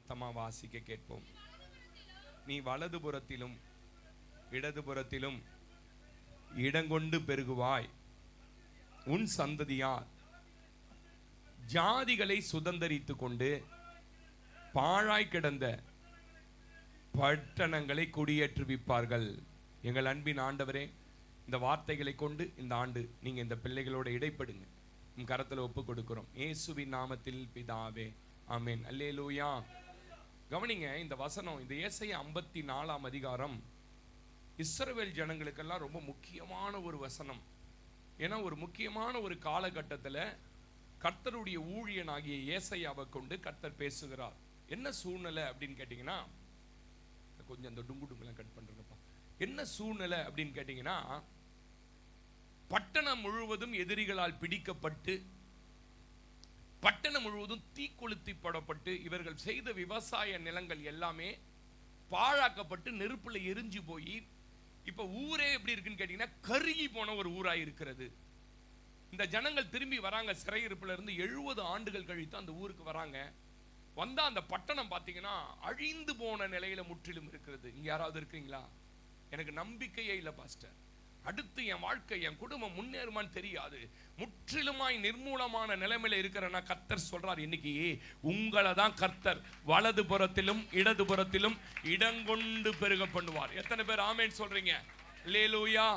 சத்தமா வாசிக்க கேட்போம். நீ வலதுபுறத்திலும் இடதுபுறத்திலும் இடங்கொண்டு பெருகுவாய். உன் சந்ததியார் ஜாதிகளை சுதந்தரித்துக் கொண்டு பாழாய் கிடந்த பட்டணங்களை குடியேற்றுவிப்பார்கள். எங்கள் அன்பின் ஆண்டவரே, இந்த வார்த்தைகளை கொண்டு இந்த ஆண்டு நீங்க இந்த பிள்ளைகளோட இடைப்படுங்க. உம் கரத்துல ஒப்பு கொடுக்கிறோம் இயேசுவின் நாமத்தில் பிதாவே, ஆமென். அல்லேலூயா. கவனிங்க இந்த வசனம், இந்த ஏசாயா 54ஆம் அதிகாரம் இஸ்ரவேல் ஜனங்களுக்கெல்லாம் ரொம்ப முக்கியமான ஒரு வசனம். ஏன்னா ஒரு முக்கியமான ஒரு காலகட்டத்தில் கர்த்தருடைய ஊழியனாகிய ஏசாயாவை கொண்டு கர்த்தர் பேசுகிறார். என்ன சூழ்நிலை அப்படின்னு கேட்டீங்கன்னா, கொஞ்சம் அந்த டுங்குடுங்கெல்லாம் கட் பண்றேங்கப்பா. என்ன சூழ்நிலை அப்படின்னு கேட்டீங்கன்னா, பட்டணம் முழுவதும் எதிரிகளால் பிடிக்கப்பட்டு பட்டணம் முழுவதும் தீக்கொளுத்தி படப்பட்டு இவர்கள் செய்த விவசாய நிலங்கள் எல்லாமே பாழாக்கப்பட்டு நெருப்புல எரிஞ்சு போய் இப்ப ஊரே எப்படி இருக்குன்னு கேட்டீங்கன்னா கருகி போன ஒரு ஊராய் இருக்கிறது. இந்த ஜனங்கள் திரும்பி வராங்க சிறையிருப்புல இருந்து 70 ஆண்டுகள் கழித்து அந்த ஊருக்கு வராங்க. வந்தா அந்த பட்டணம் பாத்தீங்கன்னா அழிந்து போன நிலையில முற்றிலும் இருக்கிறது. இங்க யாராவது இருக்கீங்களா? எனக்கு நம்பிக்கையே இல்லை பாஸ்டர், அடுத்து என் வாழ்க்கை என் குடும்பம் முன்னேறுமான்னு தெரியாது, முற்றிலுமாய் நிர்மூலமான நிலைமையில இருக்கிறனா கர்த்தர் சொல்றார், இன்னைக்கு உங்களை தான் கர்த்தர் வலது புறத்திலும் இடது புறத்திலும் இடங்கொண்டு பெருக பண்ணுவார். எத்தனை பேர் ஆமென் சொல்றீங்க? அல்லேலூயா.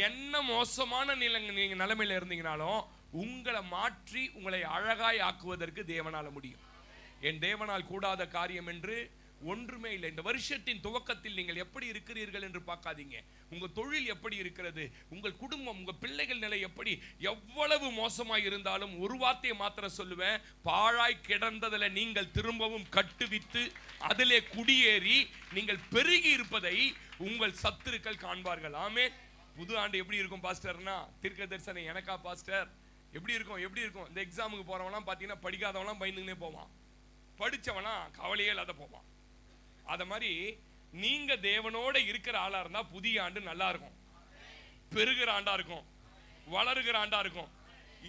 என்ன மோசமான நீங்க நிலைமையில இருந்தீங்கனாலும் உங்களை மாற்றி உங்களை அழகாய் ஆக்குவதற்கு தேவனால முடியும். என் தேவனால் கூடாத காரியம் என்று ஒன்றுமே இல்லை. இந்த வருஷத்தின் துவக்கத்தில் நீங்கள் எப்படி இருக்கிறீர்கள் என்று பார்க்காதீங்க. உங்க தொழில் எப்படி இருக்கிறது, உங்கள் குடும்பம், உங்க பிள்ளைகள் நிலை எப்படி, எவ்வளவு மோசமாய் இருந்தாலும் ஒரு வார்த்தையை மாத்திரம் சொல்லுவேன், பாழாய் கிடந்ததுல நீங்கள் திரும்பவும் கட்டுவித்து அதிலே குடியேறி நீங்கள் பெருகி இருப்பதை உங்கள் சத்துருக்கள் காண்பார்கள். ஆமே. புது ஆண்டு எப்படி இருக்கும் பாஸ்டர்னா, தீர்க்க தரிசனம் எனக்கா பாஸ்டர்? எப்படி இருக்கும் எப்படி இருக்கும்? இந்த எக்ஸாமுக்கு போறவங்களாம் பார்த்தீங்கன்னா படிக்காதவங்களாம் பயந்துங்கன்னே போவான், படிச்சவனா கவலையே இல்லாத போவான். அத மாதிரி நீங்க தேவனோட இருக்கிற ஆளா இருந்தா புதிய ஆண்டு நல்லா இருக்கும், பெருகிற ஆண்டா இருக்கும், வளருகிற ஆண்டா இருக்கும்.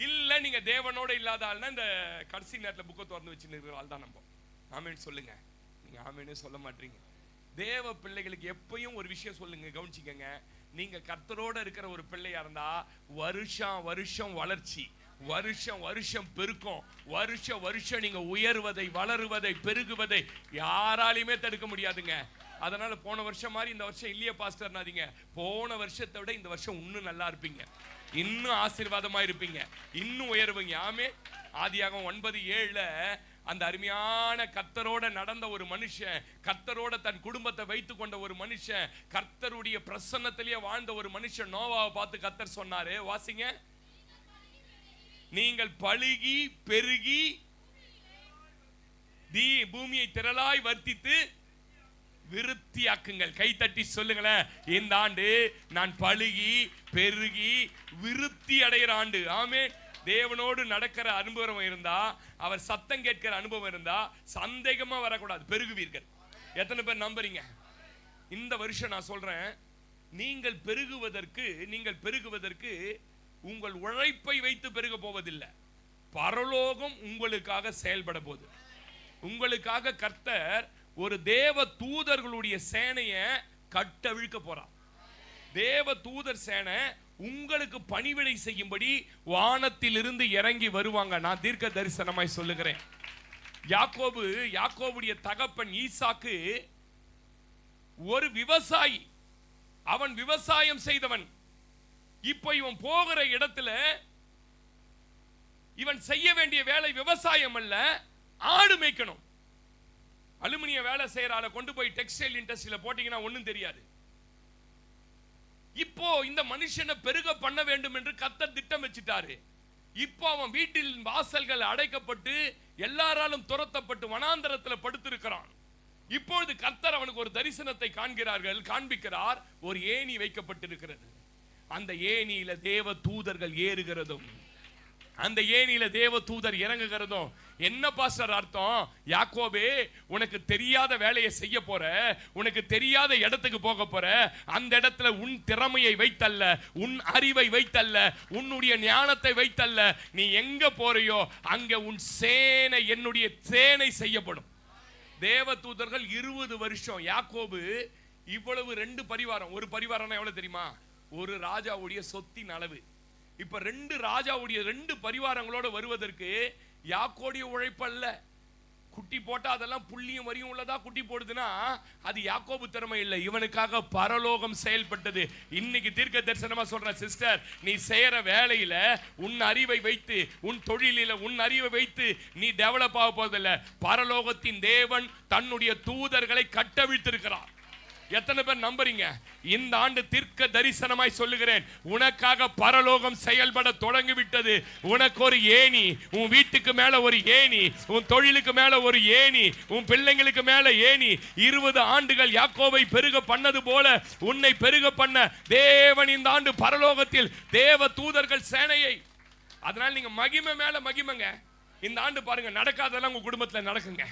இல்ல நீங்க தேவனோட இல்லாத ஆள்னா இந்த கடைசி நேரத்தில் புக்கை திறந்து வச்சு இருக்கிற ஆள் தான் நம்ம. ஆமேன்னு சொல்லுங்க. நீங்க ஆமேன்னு சொல்ல மாட்டீங்க. தேவ பிள்ளைகளுக்கு எப்பயும் ஒரு விஷயம் சொல்லுங்க, கவனிச்சுக்கங்க. நீங்க கர்த்தரோட இருக்கிற ஒரு பிள்ளையா இருந்தா வருஷம் வருஷம் வளர்ச்சி, வருஷம் வருஷம் பெருக்கம், வருஷம் வருஷம் நீங்க உயர்வதை, வளருவதை, பெருகுவதை யாராலையுமே தடுக்க முடியாதுங்க. அதனால போன வருஷம் மாதிரி இந்த வருஷம் இல்லையே பாஸ்டர்னாதீங்க. போன வருஷத்தை விட இந்த வருஷம் இன்னும் நல்லா இருப்பீங்க, இன்னும் ஆசீர்வாதமா இருப்பீங்க, இன்னும் உயர்வீங்க. ஆமே. ஆதியாகமம் 9:7 அந்த அருமையான கர்த்தரோட நடந்த ஒரு மனுஷன், கர்த்தரோட தன் குடும்பத்தை வைத்துக் கொண்ட ஒரு மனுஷன், கர்த்தருடைய பிரசன்னத்திலேயே வாழ்ந்த ஒரு மனுஷன் நோவாவை பார்த்து கர்த்தர் சொன்னாரு, வாசிங்க. நீங்கள் பலுகி பெருகி பூமியை திரளாய் வர்த்தித்து விருத்தியாக்குங்கள். கை தட்டி சொல்லுங்களேன், இந்த ஆண்டு நான் பலுகி பெருகி விருத்தி அடைகிற ஆண்டு. ஆமே. தேவனோடு நடக்கிற அனுபவம் இருந்தா, அவர் சத்தம் கேட்கிற அனுபவம் இருந்தா சந்தேகமா வரக்கூடாது, பெருகுவீர்கள். எத்தனை பேர் நம்புறீங்க? இந்த வருஷம் நான் சொல்றேன், நீங்கள் பெருகுவதற்கு உங்கள் உழைப்பை வைத்து பெருக போவதில்லை, பரலோகம் உங்களுக்காக செயல்பட போகுது. உங்களுக்காக கர்த்தர் ஒரு தேவ தூதர்களுடைய சேனையை கட்டவிழ்க்க போறார். தேவ தூதர் சேனை உங்களுக்கு பணிவிடை செய்யும்படி வானத்தில் இருந்து இறங்கி வருவாங்க. நான் தீர்க்க தரிசனமாய் சொல்லுகிறேன். யாக்கோபுடைய தகப்பன் ஈசாக்கு ஒரு விவசாயி, அவன் விவசாயம் செய்தவன். இப்போ இவன் போகிற இடத்துல இவன் செய்ய வேண்டிய வேலை விவசாயம் அல்ல, ஆடு மேய்க்கணும். அலுமினிய வேலை செய்யற ஆளை கொண்டு போய் டெக்ஸ்டைல் இண்டஸ்ட்ரியில போட்டீங்கன்னா ஒன்னும் தெரியாது. இப்போ இந்த மனுஷனை பெருக பண்ண வேண்டும் என்று கர்த்தர் திட்டம் வச்சிட்டாரு. இப்போ அவன் வீட்டில் வாசல்கள் அடைக்கப்பட்டு எல்லாராலும் துரத்தப்பட்டு வனாந்தரத்தில் படுத்திருக்கிறான். இப்பொழுது கர்த்தர் அவனுக்கு ஒரு தரிசனத்தை காண்பிக்கிறார். ஒரு ஏணி வைக்கப்பட்டிருக்கிறது. அந்த ஏணியில தேவ தூதர்கள் ஏறுகிறதும் அந்த ஏணியில தேவ தூதர் இறங்குகிறதும். என்ன பாஸ்டர் அர்த்தம்? யாக்கோபே, உனக்கு தெரியாத வேலையை செய்ய போற, உனக்கு தெரியாத இடத்துக்கு போக போற, அந்த இடத்துல உன் திறமையை வைத்தல்ல, உன் அறிவை வைத்தல்ல, உன்னுடைய ஞானத்தை வைத்தல்ல, நீ எங்க போறியோ அங்க உன் சேனை, என்னுடைய சேனை செய்யப்படும். தேவ தூதர்கள் 20 வருஷம். யாக்கோபு இவ்வளவு 2 பரிவாரம். ஒரு பரிவாரம்னா எவ்வளவு தெரியுமா? ஒரு ராஜாவுடைய சொத்தின் அளவு. இப்ப 2 ராஜாவுடைய 2 பரிவாரங்களோட வருவதற்கு யாக்கோடைய உழைப்பல்ல. குட்டி போட்டா அதெல்லாம் புள்ளியும் வரியும் உள்ளதா குட்டி போடுதுன்னா அது யாக்கோபு திறமை இல்லை, இவனுக்காக பரலோகம் செயல்பட்டது. இன்னைக்கு தீர்க்க தரிசனமா சொல்ற சிஸ்டர், நீ செய்யற வேலையில உன் அறிவை வைத்து, உன் தொழிலில உன் அறிவை வைத்து நீ டெவலப் ஆக போவதில்லை. பரலோகத்தின் தேவன் தன்னுடைய தூதர்களை கட்டவிழ்த்திருக்கிறார். எத்தனை பேர் நம்புறீங்க? இந்த ஆண்டு தீர்க்க தரிசனமாய் சொல்லுகிறேன், உனக்காக பரலோகம் செயல்பட தொடங்கிவிட்டது. உனக்கு ஒரு ஏணி, உன் வீட்டுக்கு மேல ஒரு ஏணி, உன் தொழிலுக்கு மேல ஒரு ஏணி, உன் பிள்ளைங்களுக்கு மேல ஏணி. 20 ஆண்டுகள் யாக்கோபை பெருக பண்ணது போல உன்னை பெருக பண்ண தேவன் இந்த ஆண்டு பரலோகத்தில் தேவ தூதர்கள் சேனையை. அதனால நீங்க மகிமை மேல மகிமைங்க. இந்த ஆண்டு பாருங்க, நடக்காதெல்லாம் உங்க குடும்பத்துல நடக்குங்க.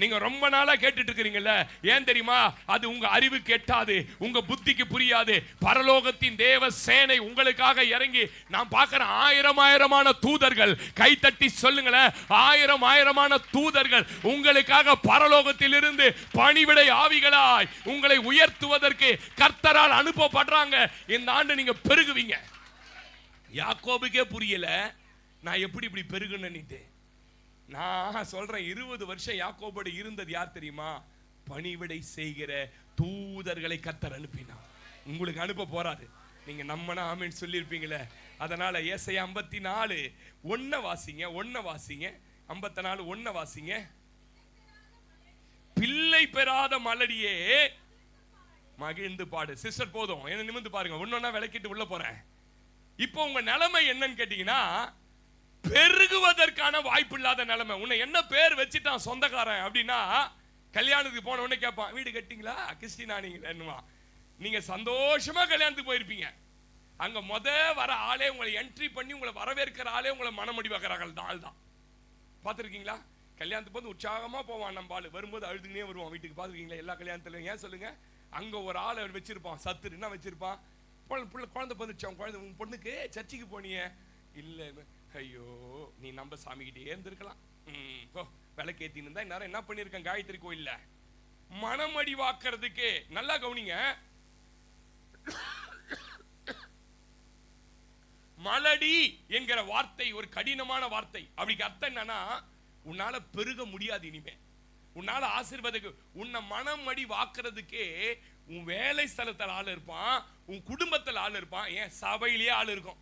நீங்க ரொம்ப நாளா கேட்டுட்டு இருக்கீங்கல்ல, ஏன் தெரியுமா? அது உங்க அறிவுக்கு எட்டாது, உங்க புத்திக்கு புரியாது. பரலோகத்தின் தேவ சேனை உங்களுக்காக இறங்கி, நான் பார்க்கிறேன் ஆயிரமான தூதர்கள். கை தட்டி சொல்லுங்களேன், ஆயிரமான தூதர்கள் உங்களுக்காக பரலோகத்தில் இருந்து பணிவிடை ஆவிகளாய் உங்களை உயர்த்துவதற்கு கர்த்தரால் அனுப்பப்படுறாங்க. இந்த ஆண்டு நீங்க பெருகுவீங்க. யாக்கோபுக்கே புரியல நான் எப்படி இப்படி பெருகுன்னு. நான் சொல்றேன், 20 வருஷம் யாக்கோபோடு இருந்தது யார் தெரியுமா? பணிவிடை செய்கிற தூதர்களை கர்த்தர் அனுப்பினார். உங்களுக்கு அனுப்ப போறாரு. நீங்க நம்மனா ஆமென் சொல்லியிருப்பீங்களே. அதனால ஏசாயா 54 1 வாசிங்க. 1 வாசிங்க. 54 1 வாசிங்க. பிள்ளை பெறாத மலடியே மகிழ்ந்து பாடு. சிஸ்டர் போதும், என்ன நிமிர்ந்து பாருங்க, ஒன்னொன்னா விளக்கிட்டு உள்ள போறேன். இப்போ உங்க நிலைமை என்னன்னு கேட்டீங்கன்னா, பெருகுவதற்கான வாய்ப்பு இல்லாத நிலைமை. உன்னை என்ன பேர் வச்சுட்டான் சொந்தக்காரன் அப்படின்னா, கல்யாணத்துக்கு போன உடனே கேட்பான், வீடு கட்டிங்களா கிறிஸ்டினா நீங்க? நீங்க சந்தோஷமா கல்யாணத்துக்கு போயிருப்பீங்க. அங்க வர ஆளே உங்களை என்ட்ரி பண்ணி உங்களை வரவேற்கிற ஆளே உங்களை மனமடி வைக்கிறார்கள் ஆள் தான். பார்த்துருக்கீங்களா? கல்யாணத்துக்கு போது உற்சாகமா போவான் நம்ம ஆளு, வரும்போது அழுதுனே வருவான் வீட்டுக்கு. பார்த்துருக்கீங்களா எல்லா கல்யாணத்துலையும்? ஏன் சொல்லுங்க? அங்க ஒரு ஆளை வச்சிருப்பான், சத்துரு என்ன வச்சிருப்பான், குழந்தை வந்துச்சு, அவன் குழந்தை, உங்க பொண்ணுக்கு சர்ச்சுக்கு போனிய இல்ல, ஐயோ நீ நம்ம சாமிக்கிட்டே இருந்திருக்கலாம், விளக்கேத்தின்னு இருந்தா இந்நேரம் என்ன பண்ணிருக்கேன் காயத்ரி கோயில்ல. மனமடி வாக்குறதுக்கு நல்லா கவனிங்க. மலடி என்கிற வார்த்தை ஒரு கடினமான வார்த்தை. அப்படி அர்த்தம் என்னன்னா, உன்னால பெருக முடியாது இனிமே, உன்னால ஆசீர்வாதக்கு. உன்னை மனமடி வாக்குறதுக்கே உன் வேலை ஸ்தலத்தில் ஆள் இருப்பான், உன் குடும்பத்தில் ஆள் இருப்பான், ஏன் சபையிலேயே ஆள் இருக்கும்.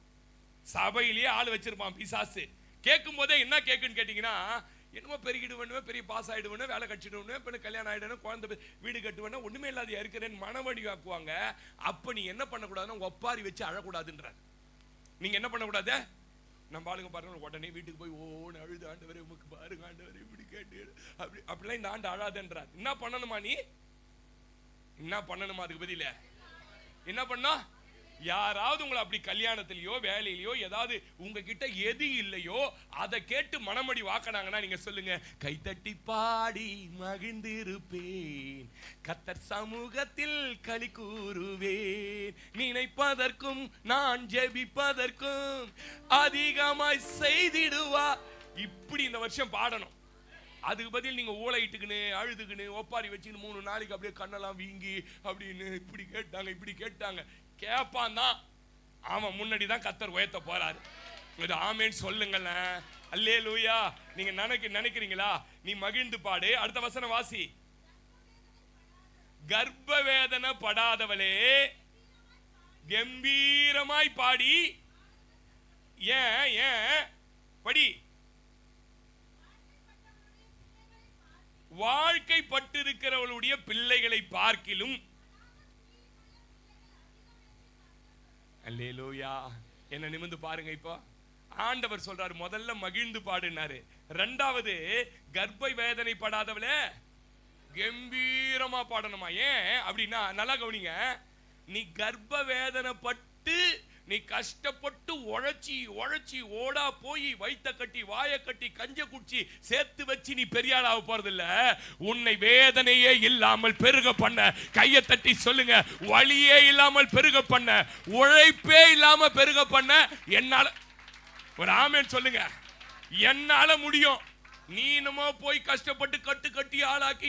சபையிலேயே ஆள் வச்சிருப்பான் பிசாசு. கேட்கும் போதே என்ன கேட்குன்னு கேட்டீங்கன்னா, என்னமோ பெருகிடுவேன், பெரிய பாஸ் ஆயிடுவேன், வேலை கட்டிடுவேன், இப்போ கல்யாணம் ஆயிடுவேன், குழந்தை வீடு கட்டுவேன், ஒண்ணுமே இல்லாத இருக்கிறேன்னு மனமடி வாக்குவாங்க. அப்ப நீ என்ன பண்ணக்கூடாதுன்னா, ஒப்பாரி வச்சு அழக்கூடாதுன்றார். நீங்க என்ன பண்ணக்கூடாது? நம்ம ஆளுங்க பாருங்க, உடனே வீட்டுக்கு போய் ஓன்னு அழுது, ஆண்டவரே உமக்கு பாருங்க, ஆண்டவரே இப்படி கேட்டு அப்படிலாம் இந்த ஆண்டு அழாதுன்றார். என்ன பண்ணணுமா? நீ என்ன பண்ணணுமா? அதுக்கு பதில என்ன பண்ணா? யாராவது உங்களை அப்படி கல்யாணத்திலயோ வேலையிலயோ ஏதாவது உங்ககிட்ட எது இல்லையோ அதை கேட்டு மனமடி வாக்கினாங்கன்னா நீங்க சொல்லுங்க, கைத்தட்டி பாடி மகிழ்ந்திருப்பேன், கர்த்தர் சமூகத்தில் களி கூறுவேன், நினைப்பதற்கும் நான் ஜெபிப்பதற்கும் அதிகமாய் செய்திடுவா. இப்படி இந்த வருஷம் பாடணும். அதுக்கு பதில் நீங்க ஊழையிட்டுக்குன்னு அழுதுக்குன்னு ஒப்பாரி வச்சுன்னு 3 நாளைக்கு அப்படியே கண்ணெல்லாம் வீங்கி அப்படின்னு இப்படி கேட்டாங்க இப்படி கேட்டாங்க கேட்பான் தான். அவன் முன்னாடி தான் கர்த்தர் உயர்த்த போறாரு. ஆமேன்னு சொல்லுங்கள. அல்லேலூயா. நீங்க நினைக்கிறீங்களா? நீ மகிழ்ந்து பாடு. அடுத்த வசனம் வாசி. கர்ப்ப வேதனை படாதவளே கம்பீரமாய் பாடி. ஏன் படி. வாழ்க்கை பட்டிருக்கிறவளுடைய பிள்ளைகளை பார்க்கிலும். அல்லேலூயா. என்ன நிமிர்ந்து பாருங்க. இப்போ ஆண்டவர் சொல்றாரு, முதல்ல மகிழ்ந்து பாடுனாரு, இரண்டாவது கர்ப்ப வேதனை படாதவளே கம்பீரமா பாடணுமா. ஏன் அப்படின்னா நல்லா கவனிங்க. நீ கர்ப்ப வேதனை பட்டு நீ கஷ்டப்பட்டு உழைச்சி ஓடா போய் வயித்த கட்டி வாய கட்டி கஞ்ச குச்சி சேர்த்து வச்சு நீ பெரியாள் ஆக போறதில்ல. உன்னை வேதனையே இல்லாமல் பெருக பண்ண, கையை தட்டி சொல்லுங்க, வலியே இல்லாமல் பெருக பண்ண, உழைப்பே இல்லாம பெருக பண்ண என்னால. ஒரு ஆமென் சொல்லுங்க. என்னால முடியும். நீ என்னமோ போய் கஷ்டப்பட்டு கட்டி ஆளாக்கி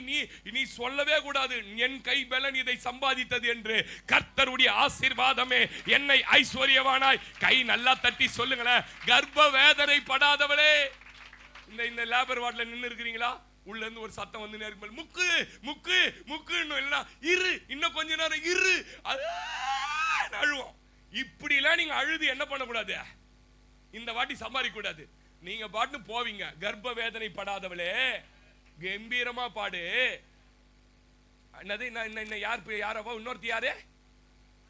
நீ சொல்லவே கூடாது என் கை பலன் இதை சம்பாதித்தது என்று. கர்த்தருடைய ஆசீர்வாதமே என்னை ஐஸ்வர்யவானாய். கை நல்லா தட்டி சொல்லுங்களேன், கர்ப்ப வேதனை படாதவளே. இந்த லேபர் வார்டுல நின்று இருக்கிறீங்களா? உள்ள இருந்து ஒரு சத்தம் வந்து நேருக்கு, முக்கு முக்கு முக்குன்னு இல்லைன்னா இரு, இன்னும் கொஞ்ச நேரம் இரு, அழுவோம். இப்படி எல்லாம் நீங்க அழுது என்ன பண்ணக்கூடாது, இந்த வாட்டி சம்பாதிக்க கூடாது. நீங்க பாட்டு போவீங்க. கர்ப்ப வேதனை படாதவளே கம்பீரமா பாடு. என்னது யாரவா இன்னொருத்தி யாரு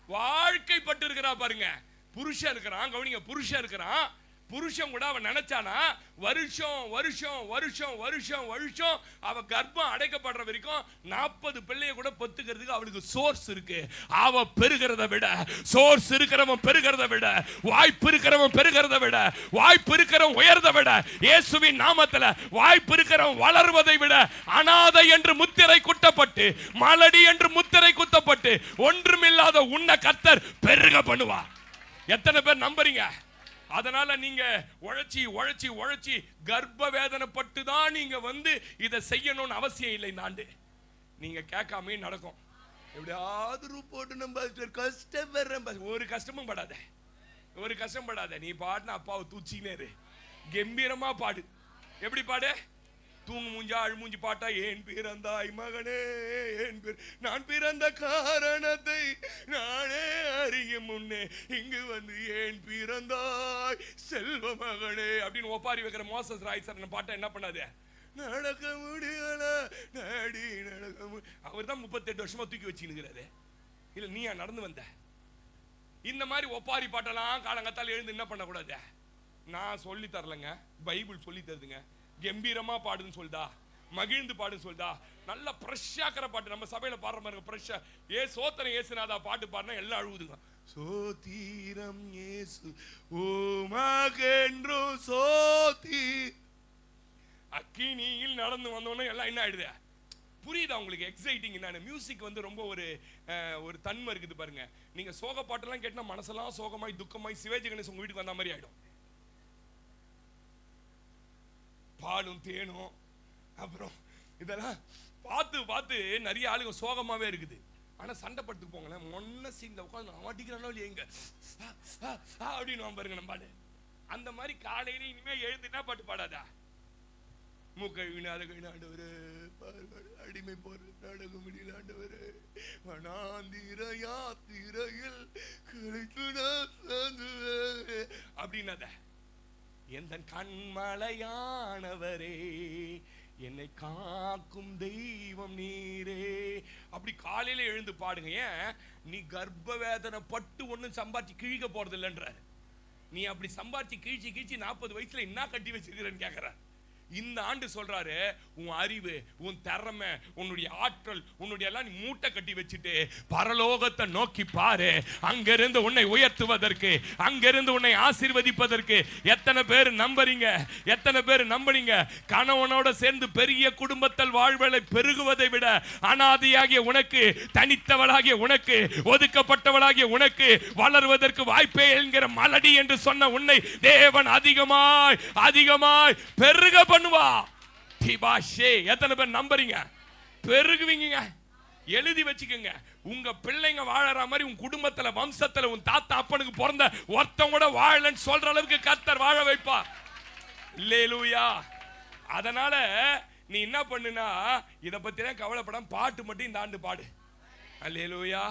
வாழ்க்கைப்பட்டு இருக்கிறா பாருங்க. புருஷன் இருக்கிறான், கவனிங்க, புருஷன் இருக்கிறான். புருஷன் கூட அவன் நினைச்சானா வருஷம் வருஷம் வருஷம் வருஷம் வருஷம் அவ கர்ப்பம் அடைக்கப்படுற வரைக்கும் 40 பிள்ளைய கூட பெத்துக்கிறதுக்கு அவளுக்கு சோர்ஸ் இருக்கு. அவ பெருகிறத விட, சோர்ஸ் இருக்கிறவன் பெருகிறத விட, வாய்ப்பு இருக்கிறவன் பெருகிறத விட, வாய்ப்பு இருக்கிறவன் உயர்ந்த விட, இயேசுவின் நாமத்துல வாய்ப்பு இருக்கிறவன் வளர்வதை விட, அனாதை என்று முத்திரை குத்தப்பட்டு, மலடி என்று முத்திரை குத்தப்பட்டு ஒன்றுமில்லாத உன்னை கர்த்தர் பெருக பண்ணுவா. எத்தனை பேர் நம்புறீங்க? அதனால நீங்க உழைச்சி உழைச்சி உழைச்சி கர்ப்ப வேதனைப்பட்டு தான் நீங்க வந்து இதை செய்யணும்னு அவசியம் இல்லை. நாண்டு நீங்க கேட்காம நடக்கும். எப்படியாவது போட்டு நம்ம கஷ்டப்படுற ஒரு கஷ்டமும் படாத, ஒரு கஷ்டம் படாத. நீ பாடுன அப்பாவை தூச்சினேரு, கம்பீரமா பாடு. எப்படி பாடு? தூங்கு மூஞ்சா அழு மூஞ்சி பாட்டா, ஏன் பிறந்தாய் மகனே, ஏன் நான் பிறந்த காரணத்தை நானே அறிய முன்னே இங்கு வந்து ஏன் பிறந்தாய் செல்வ மகனே அப்படின்னு ஒப்பாரி வைக்கிற மோசஸ் ராய்சர் பாட்டை என்ன பண்ணாது, நடக்க முடியல நடி நடக்க. அவர் தான் 38 வருஷமா தூக்கி வச்சுக்கிறாரு. இல்ல நீயா நடந்து வந்த? இந்த மாதிரி ஒப்பாரி பாட்டெல்லாம் காலங்கத்தால் எழுந்து என்ன பண்ணக்கூடாது. நான் சொல்லி தரலங்க, பைபிள் சொல்லி தருதுங்க. கம்பீரமா பாடுன்னு சொல்லுதா, மகிழ்ந்து பாடுன்னு சொல்லுதா, நல்ல பிரஷாக்கிற பாட்டு. நம்ம சபையில பாடுற மாதிரி பிரஷா சோத்திரம் ஏசுநாதா பாட்டு பாடினா எல்லாம் அழுவுதுங்க. சோத்திரம் ஏசு ஓமகென்றோ சோதி. அக்கினியில் நடந்து வந்தோன்னு எல்லாம் என்ன ஆயிடுது, புரியுதா உங்களுக்கு? எக்ஸைட்டிங். நான் மியூசிக் வந்து ரொம்ப ஒரு தன்மை இருக்குது பாருங்க. நீங்க சோக பாட்டெல்லாம் கேட்டா மனசெல்லாம் சோகமாய் துக்கமாய் சிவாஜி கணேசன் உங்க வீட்டுக்கு வந்த மாதிரி ஆயிடும். பாலும் தேனும் அப்புறம் இதெல்லாம் பார்த்து பார்த்து நிறைய ஆளுங்க சோகமாவே இருக்குது. ஆனா சண்டை படுத்து போங்களேன், மொன்ன சீன்ல உட்காந்து மாட்டிக்கிறானோ இல்லையங்க அப்படின்னு பாருங்க நம்ம பாடு. அந்த மாதிரி காலையில இனிமே எழுந்து என்ன பாட்டு பாடாதா, மூக்கழிவின அதை ஆண்டவரு அடிமை போற நடக்க முடியல ஆண்டவரு வனாந்திர யாத்திரையில் அப்படின்னாத. எந்த கண்மலையானவரே என்னை காக்கும் தெய்வம் நீரே அப்படி காலையில எழுந்து பாடுங்க. ஏன்? நீ கர்ப்ப வேதனை பட்டு ஒன்னும் சம்பாதிச்சு கிழிக்க போறது இல்லைன்ற. நீ அப்படி சம்பாதிச்சு கிழிச்சு 40 வயசுல என்ன கட்டி வச்சிருக்கிறேன்னு கேக்குற. இந்த ஆண்டு சொல்றாரு, உன் அறிவு, உன் திறமை, உன்னுடைய ஆற்றல், உன்னுடைய எல்லாம் நீ மூட்டை கட்டி வச்சுட்டு பரலோகத்தை நோக்கி பாரு. அங்கிருந்து உன்னை உயர்த்துவதற்கு, அங்கிருந்து உன்னை ஆசீர்வதிப்பதற்கு. எத்தனை பேர் நம்புறீங்க? எத்தனை பேர் நம்புறீங்க? கணவனோட சேர்ந்து பெரிய குடும்பத்தில் வாழ்வதை பெருகுவதை விட அனாதையாகிய உனக்கு, தனித்தவளாகிய உனக்கு, ஒதுக்கப்பட்டவளாகிய உனக்கு வளர்வதற்கு வாய்ப்பே என்கிற மலடி என்று சொன்ன உன்னை தேவன் அதிகமாய் அதிகமாய் பெருக பண்ணுவா. எத்தனை பேர் நம்புறீங்க? பெருகுவீங்க. எழுதி வச்சுக்கோங்க. உங்க பிள்ளைங்க வாழற மாதிரி உங்க குடும்பத்துல வம்சத்துல உன் தாத்தா அப்பனுக்கு பிறந்த ஒருத்தன் கூட வாழலன்னு சொல்ற அளவுக்கு கர்த்தர் வாழ வைப்பா. அல்லேலூயா. அதனால நீ என்ன பண்ணுனா, இத பத்திலாம் கவலைப்படாம பாட்டு மட்டும் இந்த ஆண்டு பாடு. அல்லேலூயா.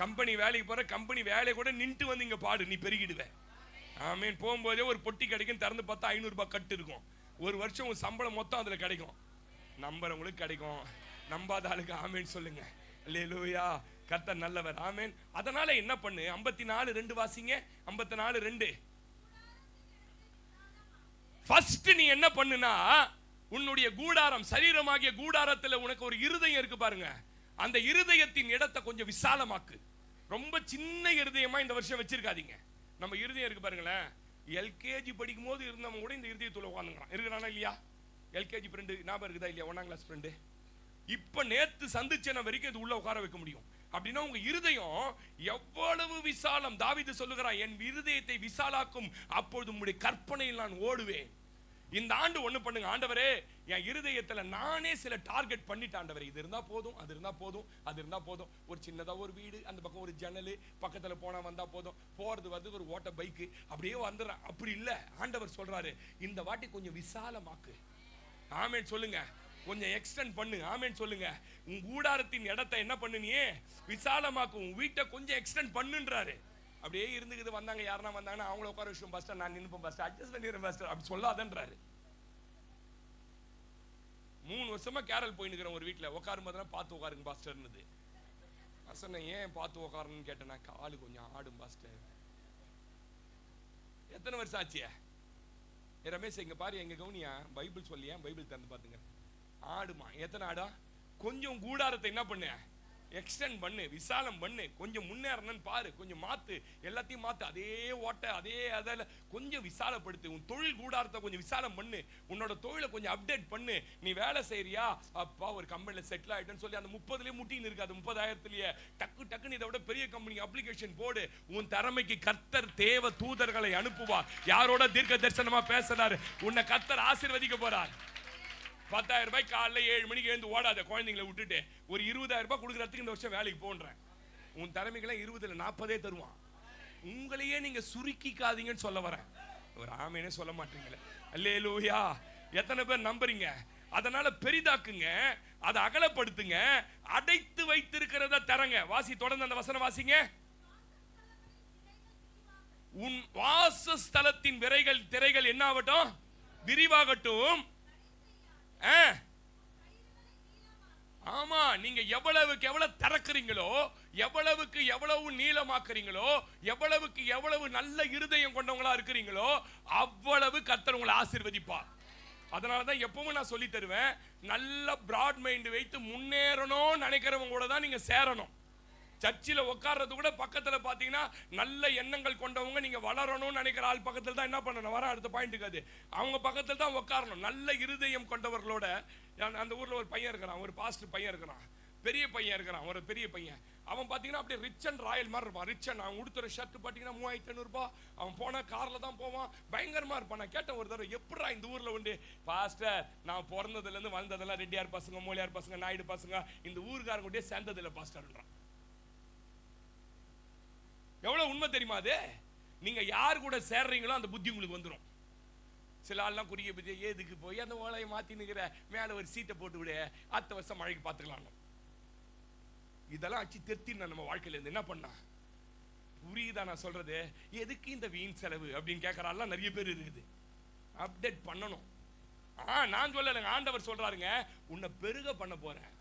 கம்பெனி வேலைக்கு போற, கம்பெனி வேலையை கூட நின்று வந்து இங்க பாடு, நீ பெருகிடுவே. ஆமீன். போகும்போதே ஒரு பொட்டி கிடைக்கும், திறந்து பார்த்தா 500 ரூபாய் கட்டு இருக்கும். ஒரு வருஷம் உன் சம்பளம் மொத்தம் அதுல கிடைக்கும். நம்புறவங்களுக்கு கிடைக்கும், நம்பாத ஆளுக்கு ஆமேன் சொல்லுங்க. அல்லேலூயா. கர்த்தர் நல்லவர். ஆமேன். அதனால என்ன பண்ணு, 54:2 வாசிங்க. 54:2. ஃபர்ஸ்ட் நீ என்ன பண்ணுனா, உன்னுடைய கூடாரம், சரீரமாகிய கூடாரத்துல உனக்கு ஒரு இருதயம் இருக்கு பாருங்க. அந்த இருதயத்தின் இடத்தை கொஞ்சம் விசாலமாக்கு. ரொம்ப சின்ன இருதயமா இந்த வருஷம் வச்சிருக்காதீங்க. நம்ம இருதயம் இருக்கு பாருங்களேன், எல்கேஜி படிக்கும் போது இருந்தவங்க கூட இந்த இருதயத்துல உட்காந்துக்கிறான். இருக்கிறானா இல்லையா? எல்கேஜி ஃப்ரெண்டு ஞாபகம் இருக்குதா இல்லையா? 1ஆம் கிளாஸ் ஃப்ரெண்டு இப்ப நேத்து சந்திச்சன வரைக்கும் இது உள்ள உட்கார வைக்க முடியும். அப்படின்னா உங்க இருதயம் எவ்வளவு விசாலம். தாவீது சொல்லுகிறான், என் இருதயத்தை விசாலாக்கும், அப்பொழுது உங்களுடைய கற்பனையில் நான் ஓடுவேன். இந்த ஆண்டு ஒண்ணு பண்ணுங்க, ஆண்டவரே என் இருதயத்துல நானே சில டார்கெட் பண்ணிட்டேன் ஆண்டவரே, இது இருந்தா போதும், அது இருந்தா போதும், அது இருந்தா போதும், ஒரு சின்னதா ஒரு வீடு, அந்த பக்கம் ஒரு ஜன்னல், பக்கத்துல போனா வந்தா போதும், போறது வந்து ஒரு ஓட்ட பைக், அப்படியே வந்துடுறேன். அப்படி இல்ல, ஆண்டவர் சொல்றாரு இந்த வாட்டி கொஞ்சம் விசாலமாக்கு. ஆமென் சொல்லுங்க. கொஞ்சம் எக்ஸ்டெண்ட் பண்ணு. ஆமென் சொல்லுங்க. உன் கூடாரத்தின் இடத்தை என்ன பண்ணுனியே, விசாலமாக்கு. உன் வீட்டை கொஞ்சம் எக்ஸ்டெண்ட் பண்ணுன்றாரு. அப்படியே இருந்துக்குது. வந்தாங்க, யாருன்னா வந்தாங்கன்னா அவங்கள உட்கார விஷயம் பாஸ்டர், நான் நின்னுப்பேன் பாஸ்டர், அட்ஜஸ்ட் பண்ணிடுறேன் பாஸ்டர், அப்படி சொல்லாதன்றாரு. 3 வருஷமா கேரல் போயினுக்கிறேன் ஒரு வீட்டில். உட்காரும் போதெல்லாம் பார்த்து உட்காருங்க பாஸ்டர்னுது. நான் சொன்னேன், ஏன் பார்த்து உட்காரணும்னு கேட்டேன்னா, காலு கொஞ்சம் ஆடும் பாஸ்டர். எத்தனை வருஷம் ஆச்சியா ரமேஷ், எங்க பாரு, எங்க கவுனியா, பைபிள் சொல்லியா, பைபிள் திறந்து பாத்துங்க. ஆடுமா? எத்தனை ஆடா? கொஞ்சம் கூடாரத்தை என்ன பண்ண, எக்ஸ்டெண்ட் பண்ணு, விசாலம் பண்ணு, கொஞ்சம் முன்னேறணும்னு பாரு, கொஞ்சம் மாத்து, எல்லாத்தையும் மாத்து. அதே ஓட்ட அதே அதில் கொஞ்சம் விசாலப்படுத்து. உன் தொழில் கூடாரத்தை கொஞ்சம் விசாலம் பண்ணு. உன்னோட தொழிலை கொஞ்சம் அப்டேட் பண்ணு. நீ வேலை செய்யறியா, அப்பா ஒரு கம்பெனியில் செட்டில் ஆயிட்டேன்னு சொல்லி அந்த 30லயே முட்டின்னு இருக்காது, 30,000லயே டக்கு டக்குன்னு இதை விட பெரிய கம்பெனிக்கு அப்ளிகேஷன் போடு. உன் திறமைக்கு கர்த்தர் தேவ தூதர்களை அனுப்புவார். யாரோட தீர்க்க தரிசனமா பேசுறாரு, உன்னை கர்த்தர் ஆசீர்வதிக்க போறார். 10,000 ரூபாய் காலைல 7 மணிக்கு எழுந்து ஓடாத, குழந்தைங்களை விட்டுட்டு ஒரு 20,000 ரூபாய் கொடுக்கறதுக்கு இந்த வருஷம் வேலைக்கு போன்றேன். உன் திறமைகளை 20ல 40 தருவான். உங்களையே நீங்க சுருக்கிக்காதீங்கன்னு சொல்ல வரேன். ஒரு ஆமேனே சொல்ல மாட்டீங்களே. அல்லேலூயா. எத்தனை பேர் நம்புறீங்க? அதனால பெரிதாக்குங்க, அதை அகலப்படுத்துங்க, அடைத்து வைத்திருக்கிறத தரங்க. வாசி, தொடர்ந்து அந்த வசனம் வாசிங்க. உன் வாசஸ்தலத்தின் திரைகள் என்ன ஆகட்டும், விரிவாகட்டும். ஆமா, நீங்க எவ்வளவுக்கு எவ்வளவு திறக்கிறீங்களோ, எவ்வளவுக்கு எவ்வளவு நீளமாக்குறீங்களோ, எவ்வளவுக்கு எவ்வளவு நல்ல இருதயம் கொண்டவங்களா இருக்கிறீங்களோ, அவ்வளவு கர்த்தர் உங்களை ஆசீர்வதிப்பார். அதனாலதான் எப்பவும் நான் சொல்லி தருவேன், நல்ல பிராட் மைண்ட் வைத்து முன்னேறணும் நினைக்கிறவங்க கூட தான் நீங்க சேரணும். சர்ச்சில் உட்கார்றது கூட பக்கத்துல பாத்தீங்கன்னா நல்ல எண்ணங்கள் கொண்டவங்க, நீங்க வளரணும்னு நினைக்கிற ஆள் பக்கத்துல தான் என்ன பண்ணணும், வர அடுத்த பாயிண்ட்டுக்கு அது அவங்க பக்கத்துல தான் உட்காரணும். நல்ல இருதயம் கொண்டவர்களோட. அந்த ஊர்ல ஒரு பையன் இருக்கிறான், ஒரு பாஸ்டர் பையன் இருக்கிறான், பெரிய பையன் இருக்கிறான், ஒரு பெரிய பையன். அவன் பாத்தீங்கன்னா அப்படியே ரிச் அண்ட் ராயல் மாதிரி இருப்பான். ரிச் அண்ட், அவன் உடுத்துற ஷர்ட் பாத்தீங்கன்னா 3,500 ரூபாய். அவன் போனா கார்ல தான் போவான், பயங்கரமா இருப்பான். நான் கேட்டேன் ஒரு தடவை, எப்படா இந்த ஊர்ல உண்டு பாஸ்டர், நான் பிறந்ததுல இருந்து வளர்ந்ததெல்லாம் ரெட்டியார் பசங்க, மோலியார் பசங்க, நாயுடு பசங்க, இந்த ஊருக்காரங்க கூட சேர்ந்ததில்லை பாஸ்டர்ன்றான். எவ்வளவு உண்மை தெரியுமா அது? நீங்க யார் கூட சேர்றீங்களோ அந்த புத்தி உங்களுக்கு வந்துடும். சில ஆள்லாம் குறுகிய பத்தி ஏதுக்கு போய் அந்த ஓலையை மாத்தி நிக்கிற, மேல ஒரு சீட்டை போட்டு விட, அடுத்த வருஷம் மழைக்கு பார்த்துக்கலாம். இதெல்லாம் அச்சு திருத்தின நம்ம வாழ்க்கையில இருந்து என்ன பண்ணா புரியுதா நான் சொல்றது? எதுக்கு இந்த வீண் செலவு அப்படின்னு கேட்கறாள் நிறைய பேர் இருக்குது. அப்டேட் பண்ணணும். நான் சொல்லலைங்க, ஆண்டவர் சொல்றாருங்க, உன்னை பெருக பண்ண போறேன்.